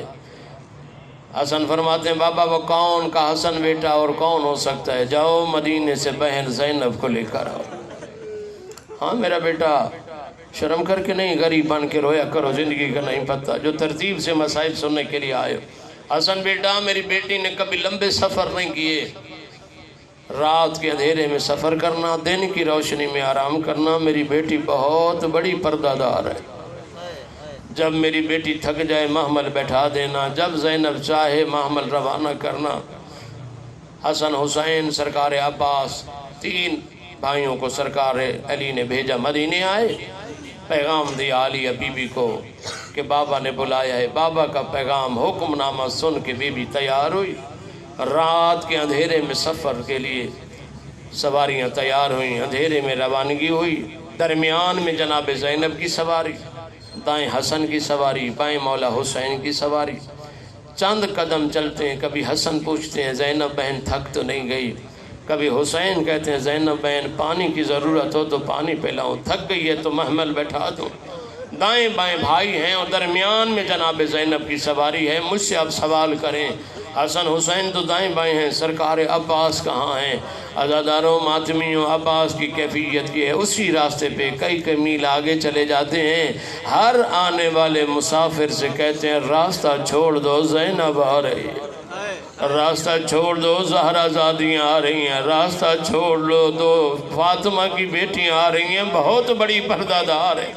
حسن فرماتے ہیں بابا وہ کون کا حسن بیٹا اور کون ہو سکتا ہے، جاؤ مدینے سے بہن زینب کو لے کر آؤ۔ ہاں میرا بیٹا شرم کر کے نہیں، غریب بن کے رویا کرو، زندگی کا نہیں پتہ، جو ترتیب سے مسائل سننے کے لیے آئے ہو۔ حسن بیٹا میری بیٹی نے کبھی لمبے سفر نہیں کیے، رات کے اندھیرے میں سفر کرنا، دن کی روشنی میں آرام کرنا۔ میری بیٹی بہت بڑی پردہ دار ہے، جب میری بیٹی تھک جائے محمل بیٹھا دینا، جب زینب چاہے محمل روانہ کرنا۔ حسن حسین سرکار عباس 3 بھائیوں کو سرکار علی نے بھیجا، مدینے آئے، پیغام دیا علی بی بی کو کہ بابا نے بلایا ہے۔ بابا کا پیغام حکم نامہ سن کے بی بی تیار ہوئی، رات کے اندھیرے میں سفر کے لیے سواریاں تیار ہوئیں، اندھیرے میں روانگی ہوئی۔ درمیان میں جناب زینب کی سواری، دائیں حسن کی سواری، بائیں مولا حسین کی سواری۔ چند قدم چلتے ہیں، کبھی حسن پوچھتے ہیں زینب بہن تھک تو نہیں گئی، کبھی حسین کہتے ہیں زینب بہن پانی کی ضرورت ہو تو پانی پلاؤں، تھک گئی ہے تو محمل بیٹھا دوں۔ دائیں بائیں بھائی ہیں اور درمیان میں جناب زینب کی سواری ہے۔ مجھ سے اب سوال کریں، حسن حسین تو دائیں بائیں ہیں، سرکار عباس کہاں ہیں؟ عزاداروں ماتمیوں، عباس کی کیفیت یہ ہے، اسی راستے پہ کئی میل آگے چلے جاتے ہیں، ہر آنے والے مسافر سے کہتے ہیں راستہ چھوڑ دو زینب آ رہی ہے، راستہ چھوڑ دو زہرا زادیاں آ رہی ہیں، راستہ چھوڑ دو فاطمہ کی بیٹیاں آ رہی ہیں، بہت بڑی پردہ دار ہے۔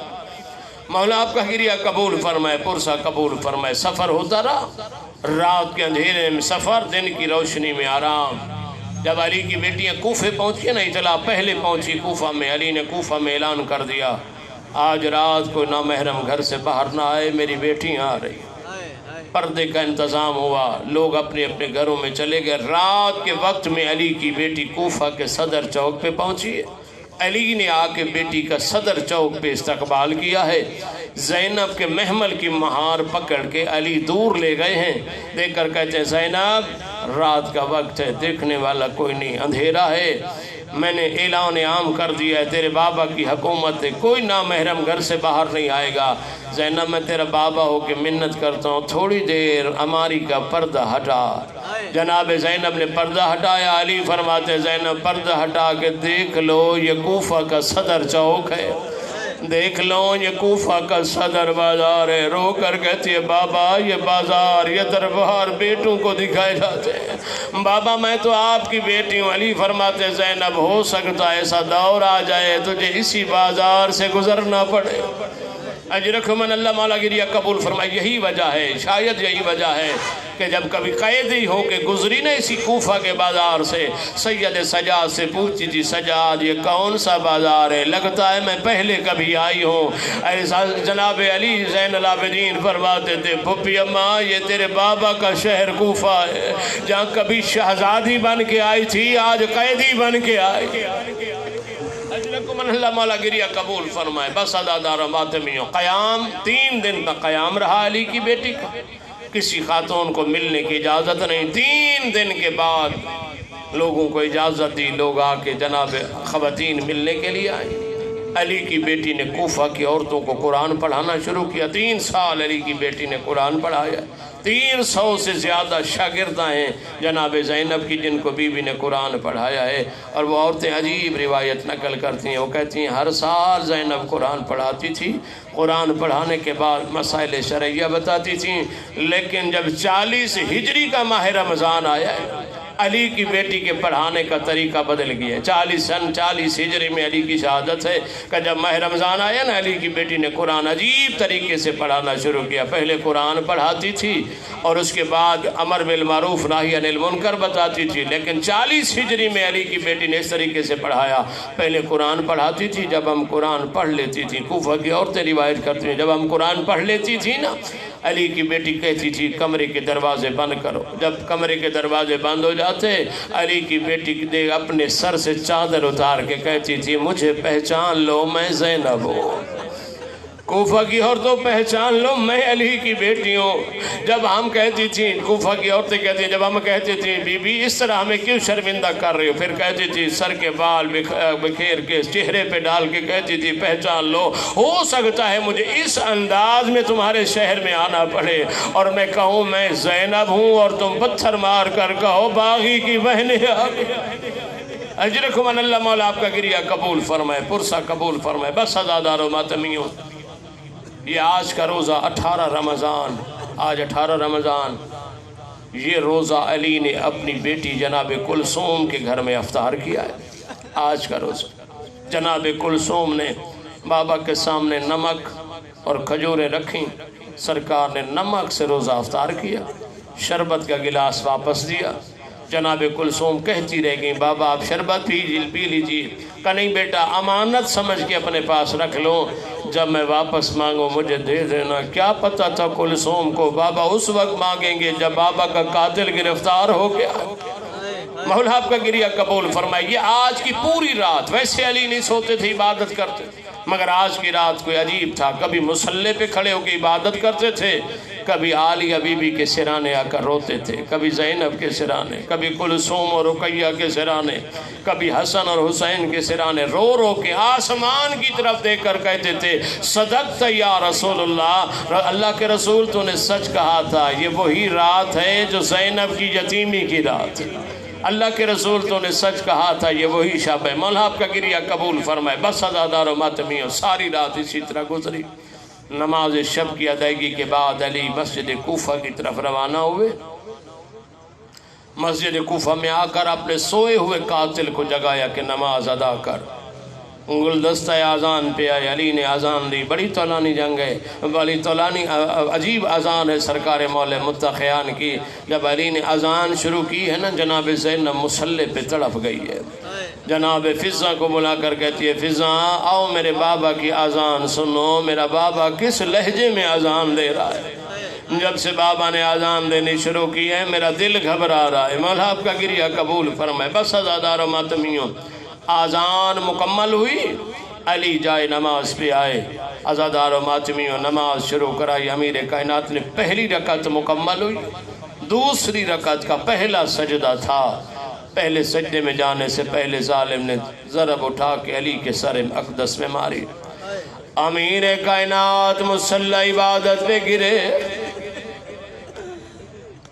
مولا آپ کا گریہ قبول فرمائے، پرسہ قبول فرمائے۔ سفر ہوتا رہا، رات کے اندھیرے میں سفر، دن کی روشنی میں آرام۔ جب علی کی بیٹیاں کوفے پہنچی نا، اطلاع پہلے پہنچی کوفہ میں، علی نے کوفہ میں اعلان کر دیا آج رات کو نامحرم گھر سے باہر نہ آئے، میری بیٹیاں آ رہی ہیں۔ پردے کا انتظام ہوا، لوگ اپنے اپنے گھروں میں چلے گئے۔ رات کے وقت میں علی کی بیٹی کوفہ کے صدر چوک پہ پہنچی ہے، علی نے آ کے بیٹی کا صدر چوک پہ استقبال کیا ہے۔ زینب کے محمل کی مہار پکڑ کے علی دور لے گئے ہیں، دیکھ کر کہتے ہیں زینب رات کا وقت ہے، دیکھنے والا کوئی نہیں، اندھیرا ہے، میں نے اعلان عام کر دیا ہے، تیرے بابا کی حکومت ہے، کوئی نامحرم گھر سے باہر نہیں آئے گا۔ زینب میں تیرا بابا ہو کے منت کرتا ہوں، تھوڑی دیر عماری کا پردہ ہٹا۔ جناب زینب نے پردہ ہٹایا، علی فرماتے زینب پردہ ہٹا کے دیکھ لو یہ کوفہ کا صدر چوک ہے، دیکھ لو یہ کوفہ کا صدر بازار ہے۔ رو کر کہتی ہے بابا یہ بازار، یہ دربار بیٹوں کو دکھائے جاتے ہیں، بابا میں تو آپ کی بیٹی ہوں۔ علی فرماتے زینب ہو سکتا ہے ایسا دور آ جائے تجھے اسی بازار سے گزرنا پڑے۔ اجرکمن اللہ مولا گریہ قبول فرمائے۔ یہی وجہ ہے، شاید یہی وجہ ہے کہ جب کبھی قیدی ہو کے گزری نا اسی کوفہ کے بازار سے، سید سجاد سے پوچھتی تھی سجاد یہ کون سا بازار ہے، لگتا ہے میں پہلے کبھی آئی ہوں۔ جناب علی زین العابدین فرماتے تھے پھپھی اماں یہ تیرے بابا کا شہر کوفہ ہے، جہاں کبھی شہزادی بن کے آئی تھی آج قیدی بن کے آئی۔ اجرکمن اللہ مولا گریہ قبول فرمائے۔ بس عزادار ماتمیوں، قیام 3 دن کا قیام رہا علی کی بیٹی کا، کسی خاتون کو ملنے کی اجازت نہیں۔ 3 دن کے بعد لوگوں کو اجازت دی، لوگ آ کے جناب خواتین ملنے کے لیے آئے۔ علی کی بیٹی نے کوفہ کی عورتوں کو قرآن پڑھانا شروع کیا، 3 سال علی کی بیٹی نے قرآن پڑھایا۔ 300 سے زیادہ شاگردہ ہیں جناب زینب کی جن کو بی بی نے قرآن پڑھایا ہے۔ اور وہ عورتیں عجیب روایت نقل کرتی ہیں، وہ کہتی ہیں ہر سال زینب قرآن پڑھاتی تھی، قرآن پڑھانے کے بعد مسائل شرعیہ بتاتی تھیں، لیکن جب 40 ہجری کا ماہ رمضان آیا ہے علی کی بیٹی کے پڑھانے کا طریقہ بدل گیا ہے۔ 40 ہجری میں علی کی شہادت ہے کہ جب ماہ رمضان آیا نا علی کی بیٹی نے قرآن عجیب طریقے سے پڑھانا شروع کیا۔ پہلے قرآن پڑھاتی تھی اور اس کے بعد امر بالمعروف نہی عن المنکر بتاتی تھی، لیکن 40 ہجری میں علی کی بیٹی نے اس طریقے سے پڑھایا۔ پہلے قرآن پڑھاتی تھی، جب ہم قرآن پڑھ لیتی تھی، کوفہ کی عورتیں روایت کرتی ہیں جب ہم قرآن پڑھ لیتی تھی نا علی کی بیٹی کہتی تھی کمرے کے دروازے بند کرو۔ جب کمرے کے دروازے بند ہو جاتے علی کی بیٹی اپنے سر سے چادر اتار کے کہتی تھی مجھے پہچان لو میں زینب ہوں، کوفہ کی عورتوں پہچان لو میں علی کی بیٹی ہوں۔ جب ہم کہتی تھیں، کوفہ کی عورتیں کہتی ہیں جب ہم کہتے تھے بی بی اس طرح ہمیں کیوں شرمندہ کر رہی ہو، پھر کہتی تھی سر کے بال بکھیر کے چہرے پہ ڈال کے کہتی تھی پہچان لو، ہو سکتا ہے مجھے اس انداز میں تمہارے شہر میں آنا پڑے اور میں کہوں میں زینب ہوں اور تم پتھر مار کر کہو باغی کی بہنیں آ گئی۔ اجرکمن اللہ مولا آپ کا گریہ قبول فرمائے، پرسہ قبول فرمائے۔ بس عزادار و ماتمیوں، یہ آج کا روزہ 18 رمضان، آج 18 رمضان، یہ روزہ علی نے اپنی بیٹی جناب کلثوم کے گھر میں افطار کیا ہے۔ آج کا روزہ جناب کلثوم نے بابا کے سامنے نمک اور کھجوریں رکھیں، سرکار نے نمک سے روزہ افطار کیا، شربت کا گلاس واپس دیا۔ جناب کلثوم کہتی رہ گئیں بابا آپ شربت پی لیجیے۔ کہا نہیں بیٹا امانت سمجھ کے اپنے پاس رکھ لو، جب میں واپس مانگوں مجھے دے دینا۔ کیا پتہ تھا کلثوم کو بابا اس وقت مانگیں گے جب بابا کا قاتل گرفتار ہو گیا۔ مولا آپ کا گریہ قبول فرمائے۔ یہ آج کی پوری رات، ویسے علی نہیں سوتے تھے، عبادت کرتے تھے، مگر آج کی رات کوئی عجیب تھا۔ کبھی مصلی پہ کھڑے ہو کے عبادت کرتے تھے، کبھی عالیہ بی بی کے سرانے آ کر روتے تھے، کبھی زینب کے سرانے، کبھی کلثوم اور رقیہ کے سرانے، کبھی حسن اور حسین کے سرانے، رو رو کے آسمان کی طرف دیکھ کر کہتے تھے صدقت یا رسول اللہ، اللہ کے رسول تو نے سچ کہا تھا، یہ وہی رات ہے جو زینب کی یتیمی کی رات ہے۔ اللہ کے رسول تو نے سچ کہا تھا، یہ وہی شب ہے۔ مولا آپ کا گریہ قبول فرمائے۔ بس عزادار و ماتمیوں، ساری رات اسی طرح گزری۔ نماز شب کی ادائیگی کے بعد علی مسجد کوفہ کی طرف روانہ ہوئے۔ مسجد کوفہ میں آ کر اپنے سوئے ہوئے قاتل کو جگایا کہ نماز ادا کر۔ گلدستہ اذان پہ آئے، علی نے اذان دی۔ بڑی طولانی جنگ ہے، بڑی طولانی عجیب اذان ہے سرکار مولا متقیان کی۔ جب علی نے اذان شروع کی ہے نا، جناب زینب مصلی پہ تڑپ گئی ہے۔ جناب فضہ کو بلا کر کہتی ہے فضہ آؤ میرے بابا کی اذان سنو، میرا بابا کس لہجے میں اذان دے رہا ہے۔ جب سے بابا نے اذان دینی شروع کی ہے میرا دل گھبرا رہا ہے۔ مولا آپ کا گریہ قبول فرمائے۔ بس عزادار و ماتمیوں، اذان مکمل ہوئی، علی جائے نماز پہ آئے۔ عزادار و ماتمیوں، نماز شروع کرائی۔ امیر کائنات نے پہلی رکعت مکمل ہوئی، دوسری رکعت کا پہلا سجدہ تھا۔ پہلے سجدے میں جانے سے پہلے ظالم نے ضرب اٹھا کے علی کے سر اقدس میں ماری۔ امیر کائنات مصلی عبادت پہ گرے۔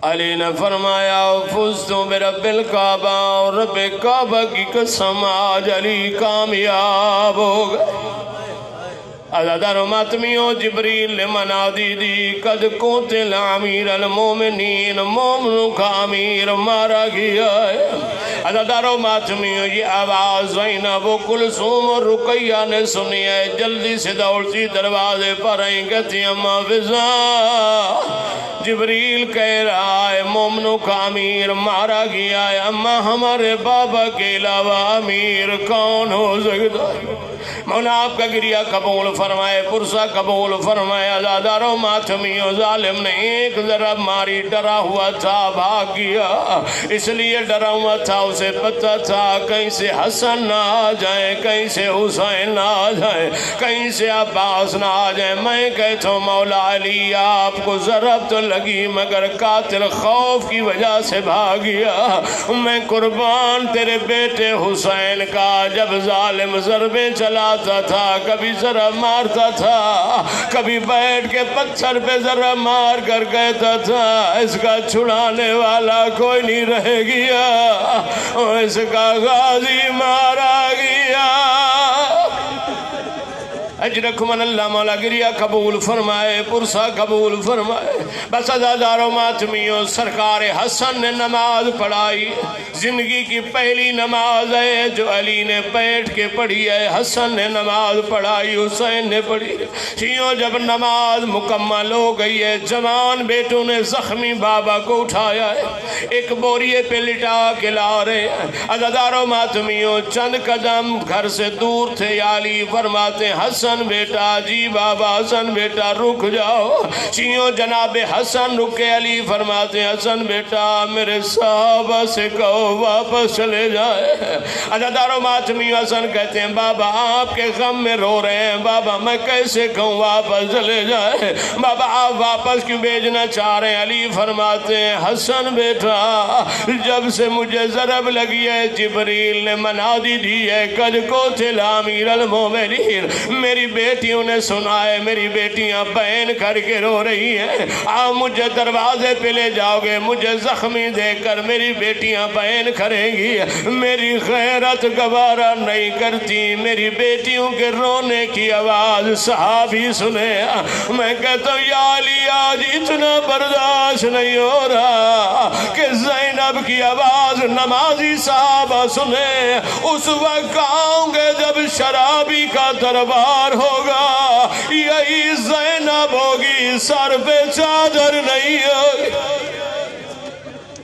علی نے فرمایا فزت برب الکعبہ، اور رب کعبہ کی قسم آج علی کامیاب ہو گئے۔ عزادار و ماتمیوں، جبریل نے منادی دی قد قتل امیر المومنین، مومنوں کا امیر مارا گیا ہے۔ عزادار و ماتمیوں، یہ آواز زینب و کلثوم اور رقیہ نے سنی ہے۔ جلدی سے دوڑتی دروازے پر آئیں، کہتی اماں فضہ جبریل کہہ رہا ہے مومنوں کا امیر مارا گیا ہے۔ اماں ہمارے بابا کے علاوہ امیر کون ہو سکتا ہے؟ مولا آپ کا گریہ قبول فرمائے، پرسہ قبول فرمائے۔ عزادار و ماتمیوں، ظالم نے ایک ضرب ماری، ڈرا ہوا تھا، بھاگ گیا۔ اس لیے ڈرا ہوا تھا، اسے پتہ تھا کہیں سے حسن نہ آ جائے، کہیں سے حسین نہ آ جائے، کہیں سے عباس نہ آ جائے۔ میں کہتا ہوں مولا علی آپ کو ضرب تو لگی مگر قاتل خوف کی وجہ سے بھاگ گیا۔ میں قربان تیرے بیٹے حسین کا، جب ظالم ضربیں چلاتا تھا، کبھی ضرب مارتا تھا، کبھی بیٹھ کے پتھر پہ ضرب مار کر کہتا تھا اس کا چھڑانے والا کوئی نہیں رہ گیا، اس کا غازی مارا گیا۔ اجرک من اللہ، مولا گریہ قبول فرمائے، پرسہ قبول فرمائے۔ بس عزادار و ماتمیوں، سرکار حسن نے نماز پڑھائی، زندگی کی پہلی نماز ہے جو علی نے بیٹھ کے پڑھی ہے۔ حسن نے نماز پڑھائی، حسین نے پڑھی۔ شیعوں، جب نماز مکمل ہو گئی ہے، جوان بیٹوں نے زخمی بابا کو اٹھایا ہے، ایک بوریے پہ لٹا کے لا رہے ہیں۔ عزادار و ماتمیوں، چند قدم گھر سے دور تھے، علی فرماتے حسن بیٹا، جی بابا حسن بیٹا رک جاؤ۔ شیعوں، جناب حسن رکے، علی فرماتے حسن بیٹا میرے صحابہ سے کہو واپس چلے جائے۔ عزادار و ماتمیوں، حسن کہتے ہیں بابا آپ کے غم میں رو رہے ہیں، بابا میں کیسے کہوں واپس چلے جائے، بابا آپ واپس کیوں بھیجنا چاہ رہے ہیں؟ علی فرماتے ہیں حسن بیٹا جب سے مجھے ضرب لگی ہے، جبریل نے منادی دی ہے قد قتل امیر المومنین، میری میری بیٹیوں نے سنا ہے، میری بیٹیاں بین کر کے رو رہی ہیں، آپ مجھے دروازے پہ لے جاؤ گے، مجھے زخمی دیکھ کر میری بیٹیاں بین کریں گی، میری غیرت گوارا نہیں کرتی، میری بیٹیوں کے رونے کی آواز صحابی سنے۔ میں کہتا ہوں یا علی آج اتنا برداشت نہیں ہو رہا کہ زینب کی آواز نمازی صحابہ سنے، اس وقت آؤں گے جب شرابی کا دربار ہوگا، یہی زینب ہوگی، سر پہ چادر نہیں ہوگی۔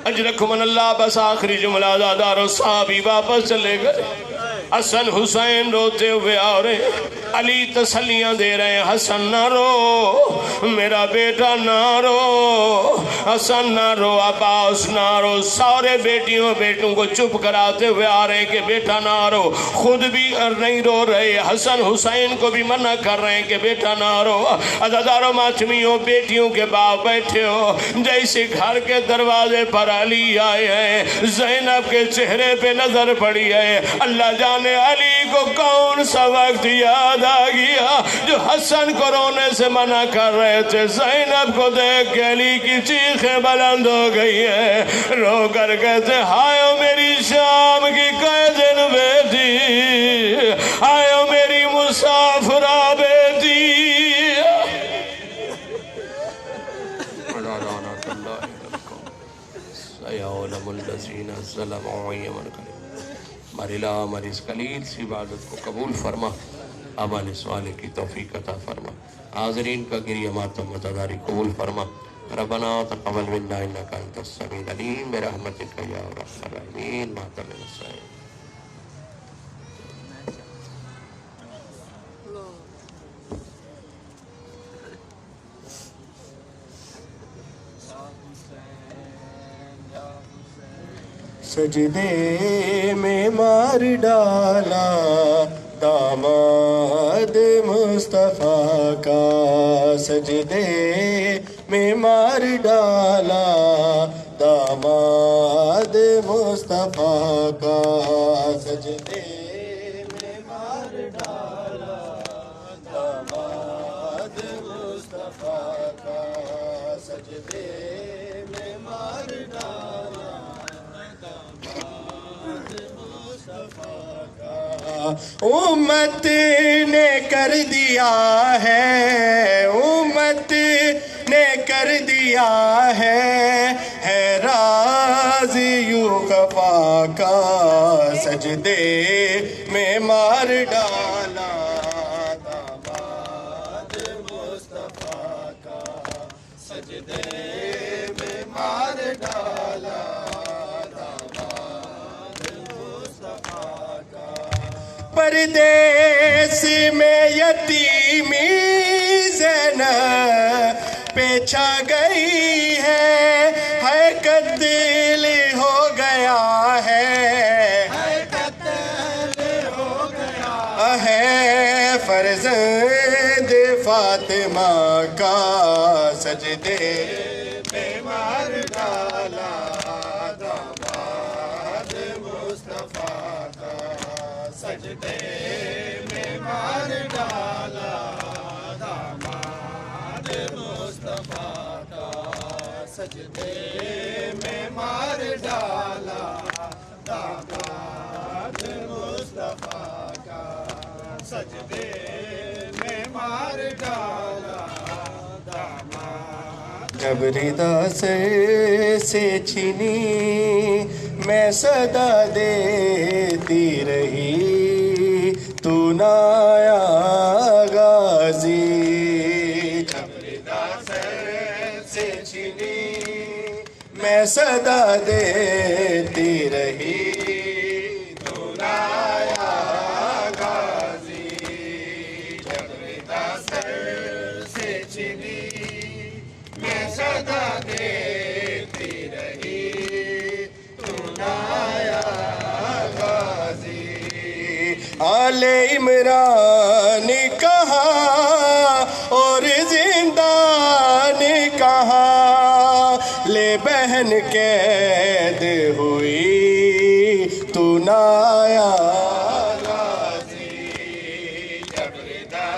اجرکم اللہ۔ بس آخری جملہ دادارو، صحابی واپس چلے گئے، حسن حسین روتے ہوئے آ رہے ہیں، علی تسلیاں دے رہے ہیں، حسن نہ رو میرا بیٹا، نہ رو حسن، نہ رو عباس، نہ رو۔ سارے بیٹوں کو چپ کراتے ہوئے آ رہے ہیں کہ بیٹا نہ رو، خود بھی نہیں رو رہے، حسن حسین کو بھی منع کر رہے ہیں کہ بیٹا نہ رو۔ عزیزانو ماتمیوں، بیٹیوں کے باپ بیٹھے ہو، جیسے گھر کے دروازے پر علی آئے ہیں، زینب کے چہرے پہ نظر پڑی ہے، اللہ جانے علی کو کون سا وقت یاد آ گیا جو حسن کو رونے سے منع کر رہے تھے، زینب کو دیکھ کے علی کی چیخیں بلند ہو گئی ہے، رو کر کہتے ہائے میری شام کی قیدن بیٹی، ہائے میری مسافرہ بیٹی۔ ہمارے الہ ہماری اس قلیل سی عبادت کو قبول فرما، اعمال صالح کی توفیق عطا فرما، حاضرین کا گریہ ماتم عزاداری قبول فرما۔ ربنا تقبل منا انک انت السمیع العلیم برحمتک یا ارحم الراحمین۔ ماتم نسائیں۔ سجدے میں مار ڈالا داماد مصطفیٰ کا، سجدے میں مار ڈالا داماد مصطفیٰ کا، سجدے میں مار ڈالا داماد مصطفیٰ کا، سجدے میں مار ڈالا امت نے کر دیا ہے، امت نے کر دیا ہے راضی یوں خفا کا، سجدے میں مار ڈالا داماد مصطفیٰ کا، سجدے میں مار ڈالا پردیس میں یتیمی زینب پہ چھا گئی ہے قتل ہو گیا ہے، قتل ہو گیا ہے فرزند فاطمہ کا، سجدے میں مار ڈالا داماد مصطفیٰ کا، سجدے میں مار ڈالا داماد مصطفیٰ کا، سجدے میں مار ڈالا داماد مصطفیٰ کا، سجدے میں مار ڈالا داماد۔ جب ردا سر سے چھینی میں صدا دیتی رہی، تو نہ آیا غازی، جب ردا سر سے چھینی میں صدا دیتی رہی، تو نہ آیا غازی، جب ردا سر سے چھینی میں صدا دیتی رہی، تو نہ آیا غازی۔ آل عمران کہاں اور زندان کہاں، لے بہن قید ہوئی، تو نہ آیا غازی، جب ردا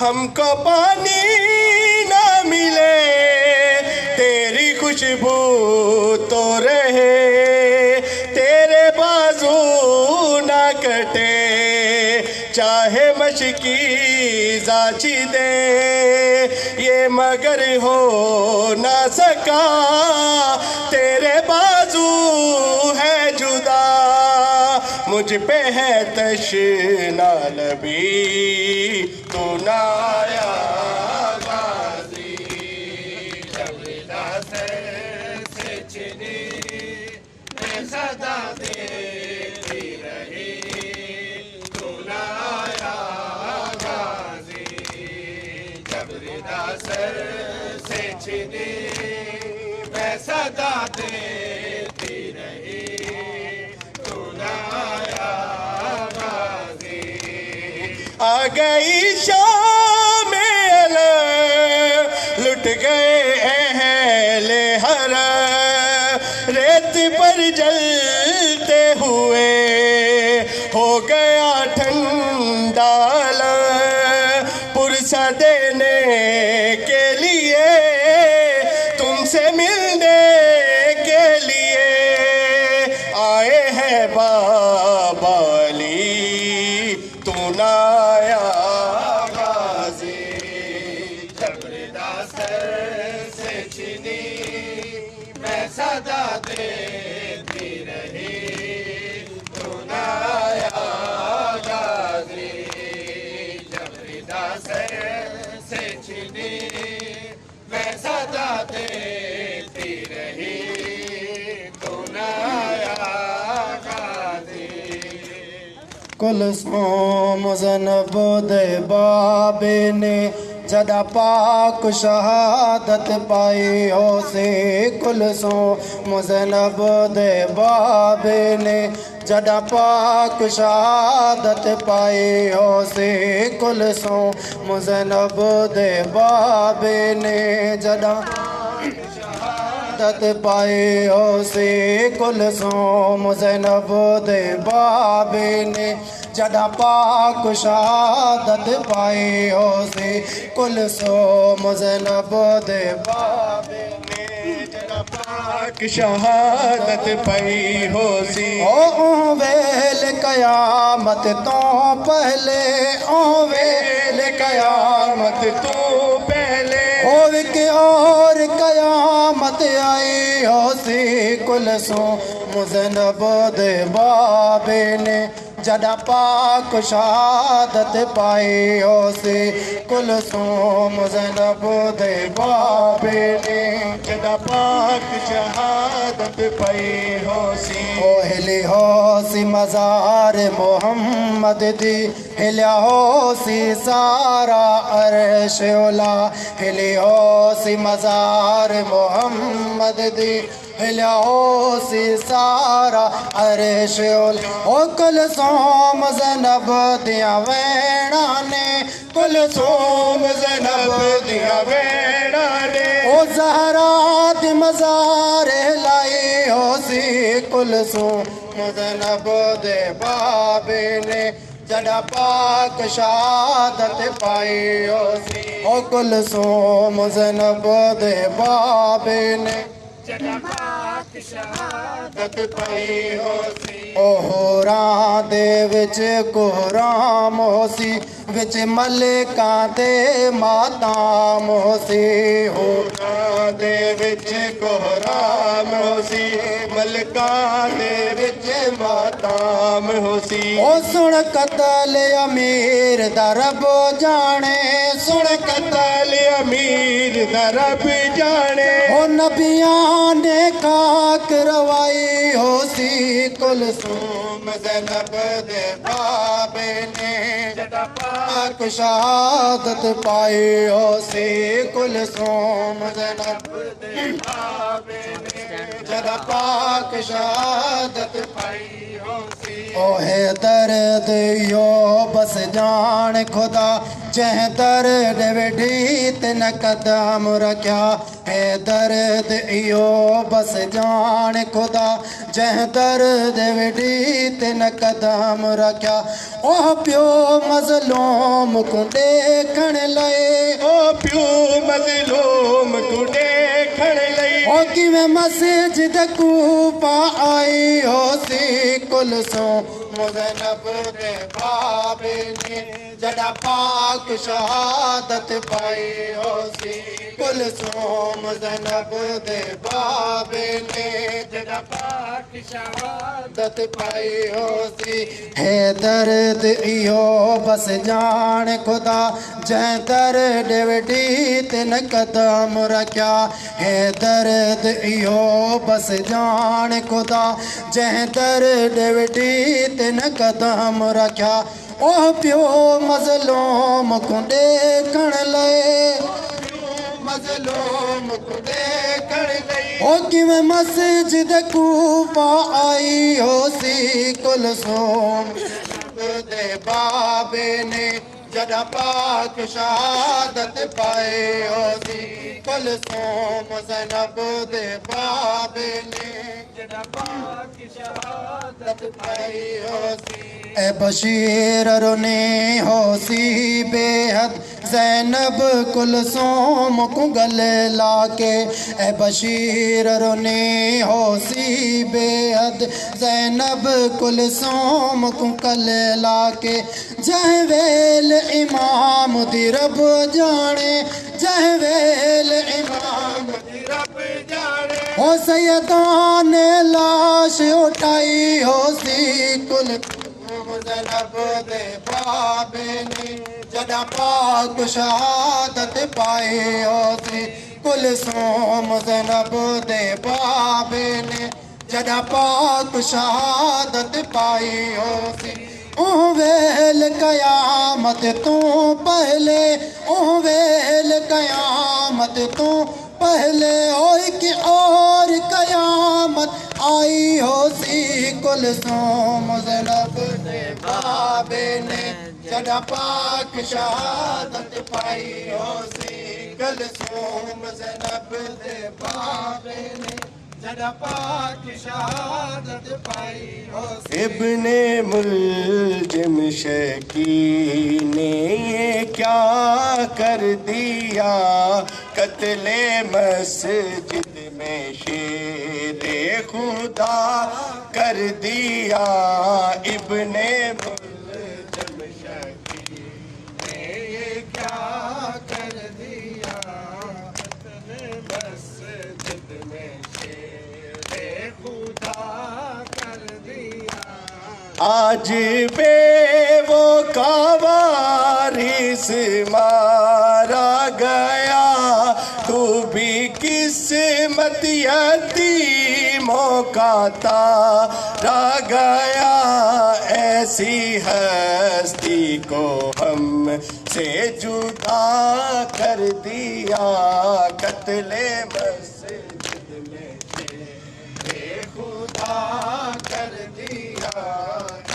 ہم کو پانی نہ ملے تیری خوشبو تو رہے، تیرے بازو نہ کٹے چاہے مشکی زاچی دے، یہ مگر ہو نہ سکا تیرے بازو ہے جدا، مجھ پہ ہے تشنا لبی تو نہ آیا غازی، جب ردا سر سے چنی میں صدا دیتی رہی، تو نہ آیا غازی، جب ردا سر سے چنی میں صدا دیتی رہی، تو نہ آیا غازی، آ گئی شام علم لٹ گئے اہل حرم، ریت پر جلتے ہوئے ہو گیا ٹھنڈا علم، پرسہ دینے کے لیے تم سے ملنے کے لیے آئے ہیں بابا علی، تو نہ آیا غازی، جب ردا سر سے چنی میں صدا دیتی رہی، تو نہ آیا غازی، جب ردا سر سے چنی میں صدا دیتی رہی، تو نہ آیا غازی، کلثوم زینب دے بابے نے جدا پاک شہادت پائی ہو سی، کلثوم زینب دے بابے نے جدا پاک شہادت پائی ہو سی، کلثوم زینب دے بابے نے جدا شہادت پائی ہو سی، کلثوم زینب دے بابے نے جدا پاک شہادت پائی ہو سی، کلثوم زینب دے بابے نے جدا پاک شہادت پائی ہو سی، او ویل قیامت تو پہلے، او ویل قیامت تو پہلے، ایک اور قیامت آئی ہو سی، کلثوم زینب دے بابے نے جدا پاک شہادت پائی ہو سی، کلثوم زینب دے بابے نے جدا پاک شہادت پائی ہو سی، او ہلی ہو سی مزار محمد دی، ہلیا ہو سی سارا عرش اولا، ہلی ہو سی مزار محمد دی، ہلیا ہو سی سارا عرش اولا، او کلثوم زینب دیا ویڑا نے، کلثوم زینب دیا ویڑا نے، او زہرا دی مزار لائی ہو سی، کلثوم زینب دے بابے نے جدا پاک شہادت پائی ہو سی، او کلثوم زینب دے بابے نے جدا پاک شہادت پائی ہو سی، او ہوراں دے وچ کوہرام ہو سی، وچ ملکاں دے ماتام ہو سی، ہوراں دے وچ کوہرام ہو سی، ملکاں دے وچ ماتام ہو سی، او سن قتل امیر دا رب جانے، سن قتل امیر دا رب جانے، او نبیاں نے خاک روائی ہو سی، کلثوم زینب دے بابے نے جدا پاک شہادت پائی ہو سی، کلثوم زینب دے بابے نے جدا پاک شہادت پائی ہو سی، او ہے درد یو بس جان خدا جہ درد وڈھی تن قدم رکھیا ہے درد ایو بس جان خدا جہ درد وڈھی تن قدم رکھیا او پیو مظلوم کو دیکھن لئے او پیو مظلوم کو دیکھن لئی او کی میں مسجد کوفہ آئی ہو سی کلثوم زینب دے بابے نے جڑا پاک شہادت پائی ہو سی کلثوم زینب دے بابے نے جڑا پاک شہادت پائی ہو سی ہے درد ایو بس جان خدا جہ درد وڈھی تن قدم رکھیا ہے درد ایو بس جان خدا جہ درد وڈھی تن قدم رکھیا او پیو مظلوم کو دیکھن لئے مظلوم کو دیکھن لئے او کی میں مسجد کوفہ آئی ہو سی کلثوم دے بابے نے جڑا پاک شہادت پائے ہو سی کلثوم زینب دے بابے نے جڑا پاک شہادت پائی ہو سی اے بشیر رونے ہو سی بے حد زینب کلثوم کو گلے لا کے اے بشیر رونے ہو سی بے حد زینب کلثوم کو گلے لا کے جہ ویل امام دی رب جانے جہ ویل امام دی رب جانے ہو سیدان نے لاش اٹھائی ہو سی کلثوم زینب دے بابے نے جڑا پاک شہادت پائی ہو سی کلثوم زینب دے بابے نے جڑا پاک شہادت پائی ہو سی اوہ ویل قیامت تو پہلے اوہ ویل قیامت تو پہلے ہوئی کہ اور قیامت آئی ہو سی کلثوم زینب دے بابے نے جڑا پاک شہادت پائی ہو سی کلثوم زینب دے بابے نے جڑا پاک شہادت پائی ہو سی ابن ملجم شکی نے یہ کیا کر دیا قتل مسجد میں شیر خدا کر دیا ابن ملجم شکی نے یہ کیا کر دیا قتل مسجد میں شیر خدا کر دیا آج بے وہ کا وارث مارا گیا تو بھی قسمت یتیموں کا تارا گیا ایسی ہستی کو ہم سے جدا کر دیا قتل مسجد میں شیر خدا کر دیا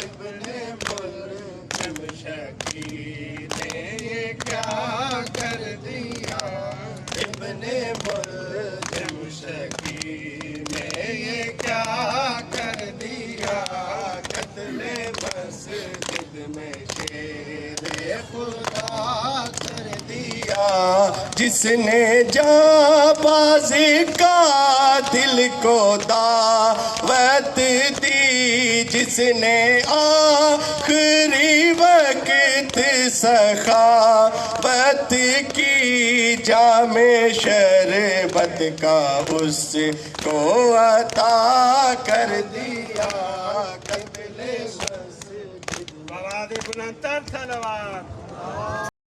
ابن ملجم شکی نے یہ کیا کر دیا ابن ملجم شکی نے یہ کیا کر دیا قتل مسجد میں شیر خدا کر دیا جس نے جانبازی کا دل کو دعوت دی جس نے آخری وقت سخاوت کی جام شربت کا اس کو عطا کر دیا قتل مسجد بلند تر صلوات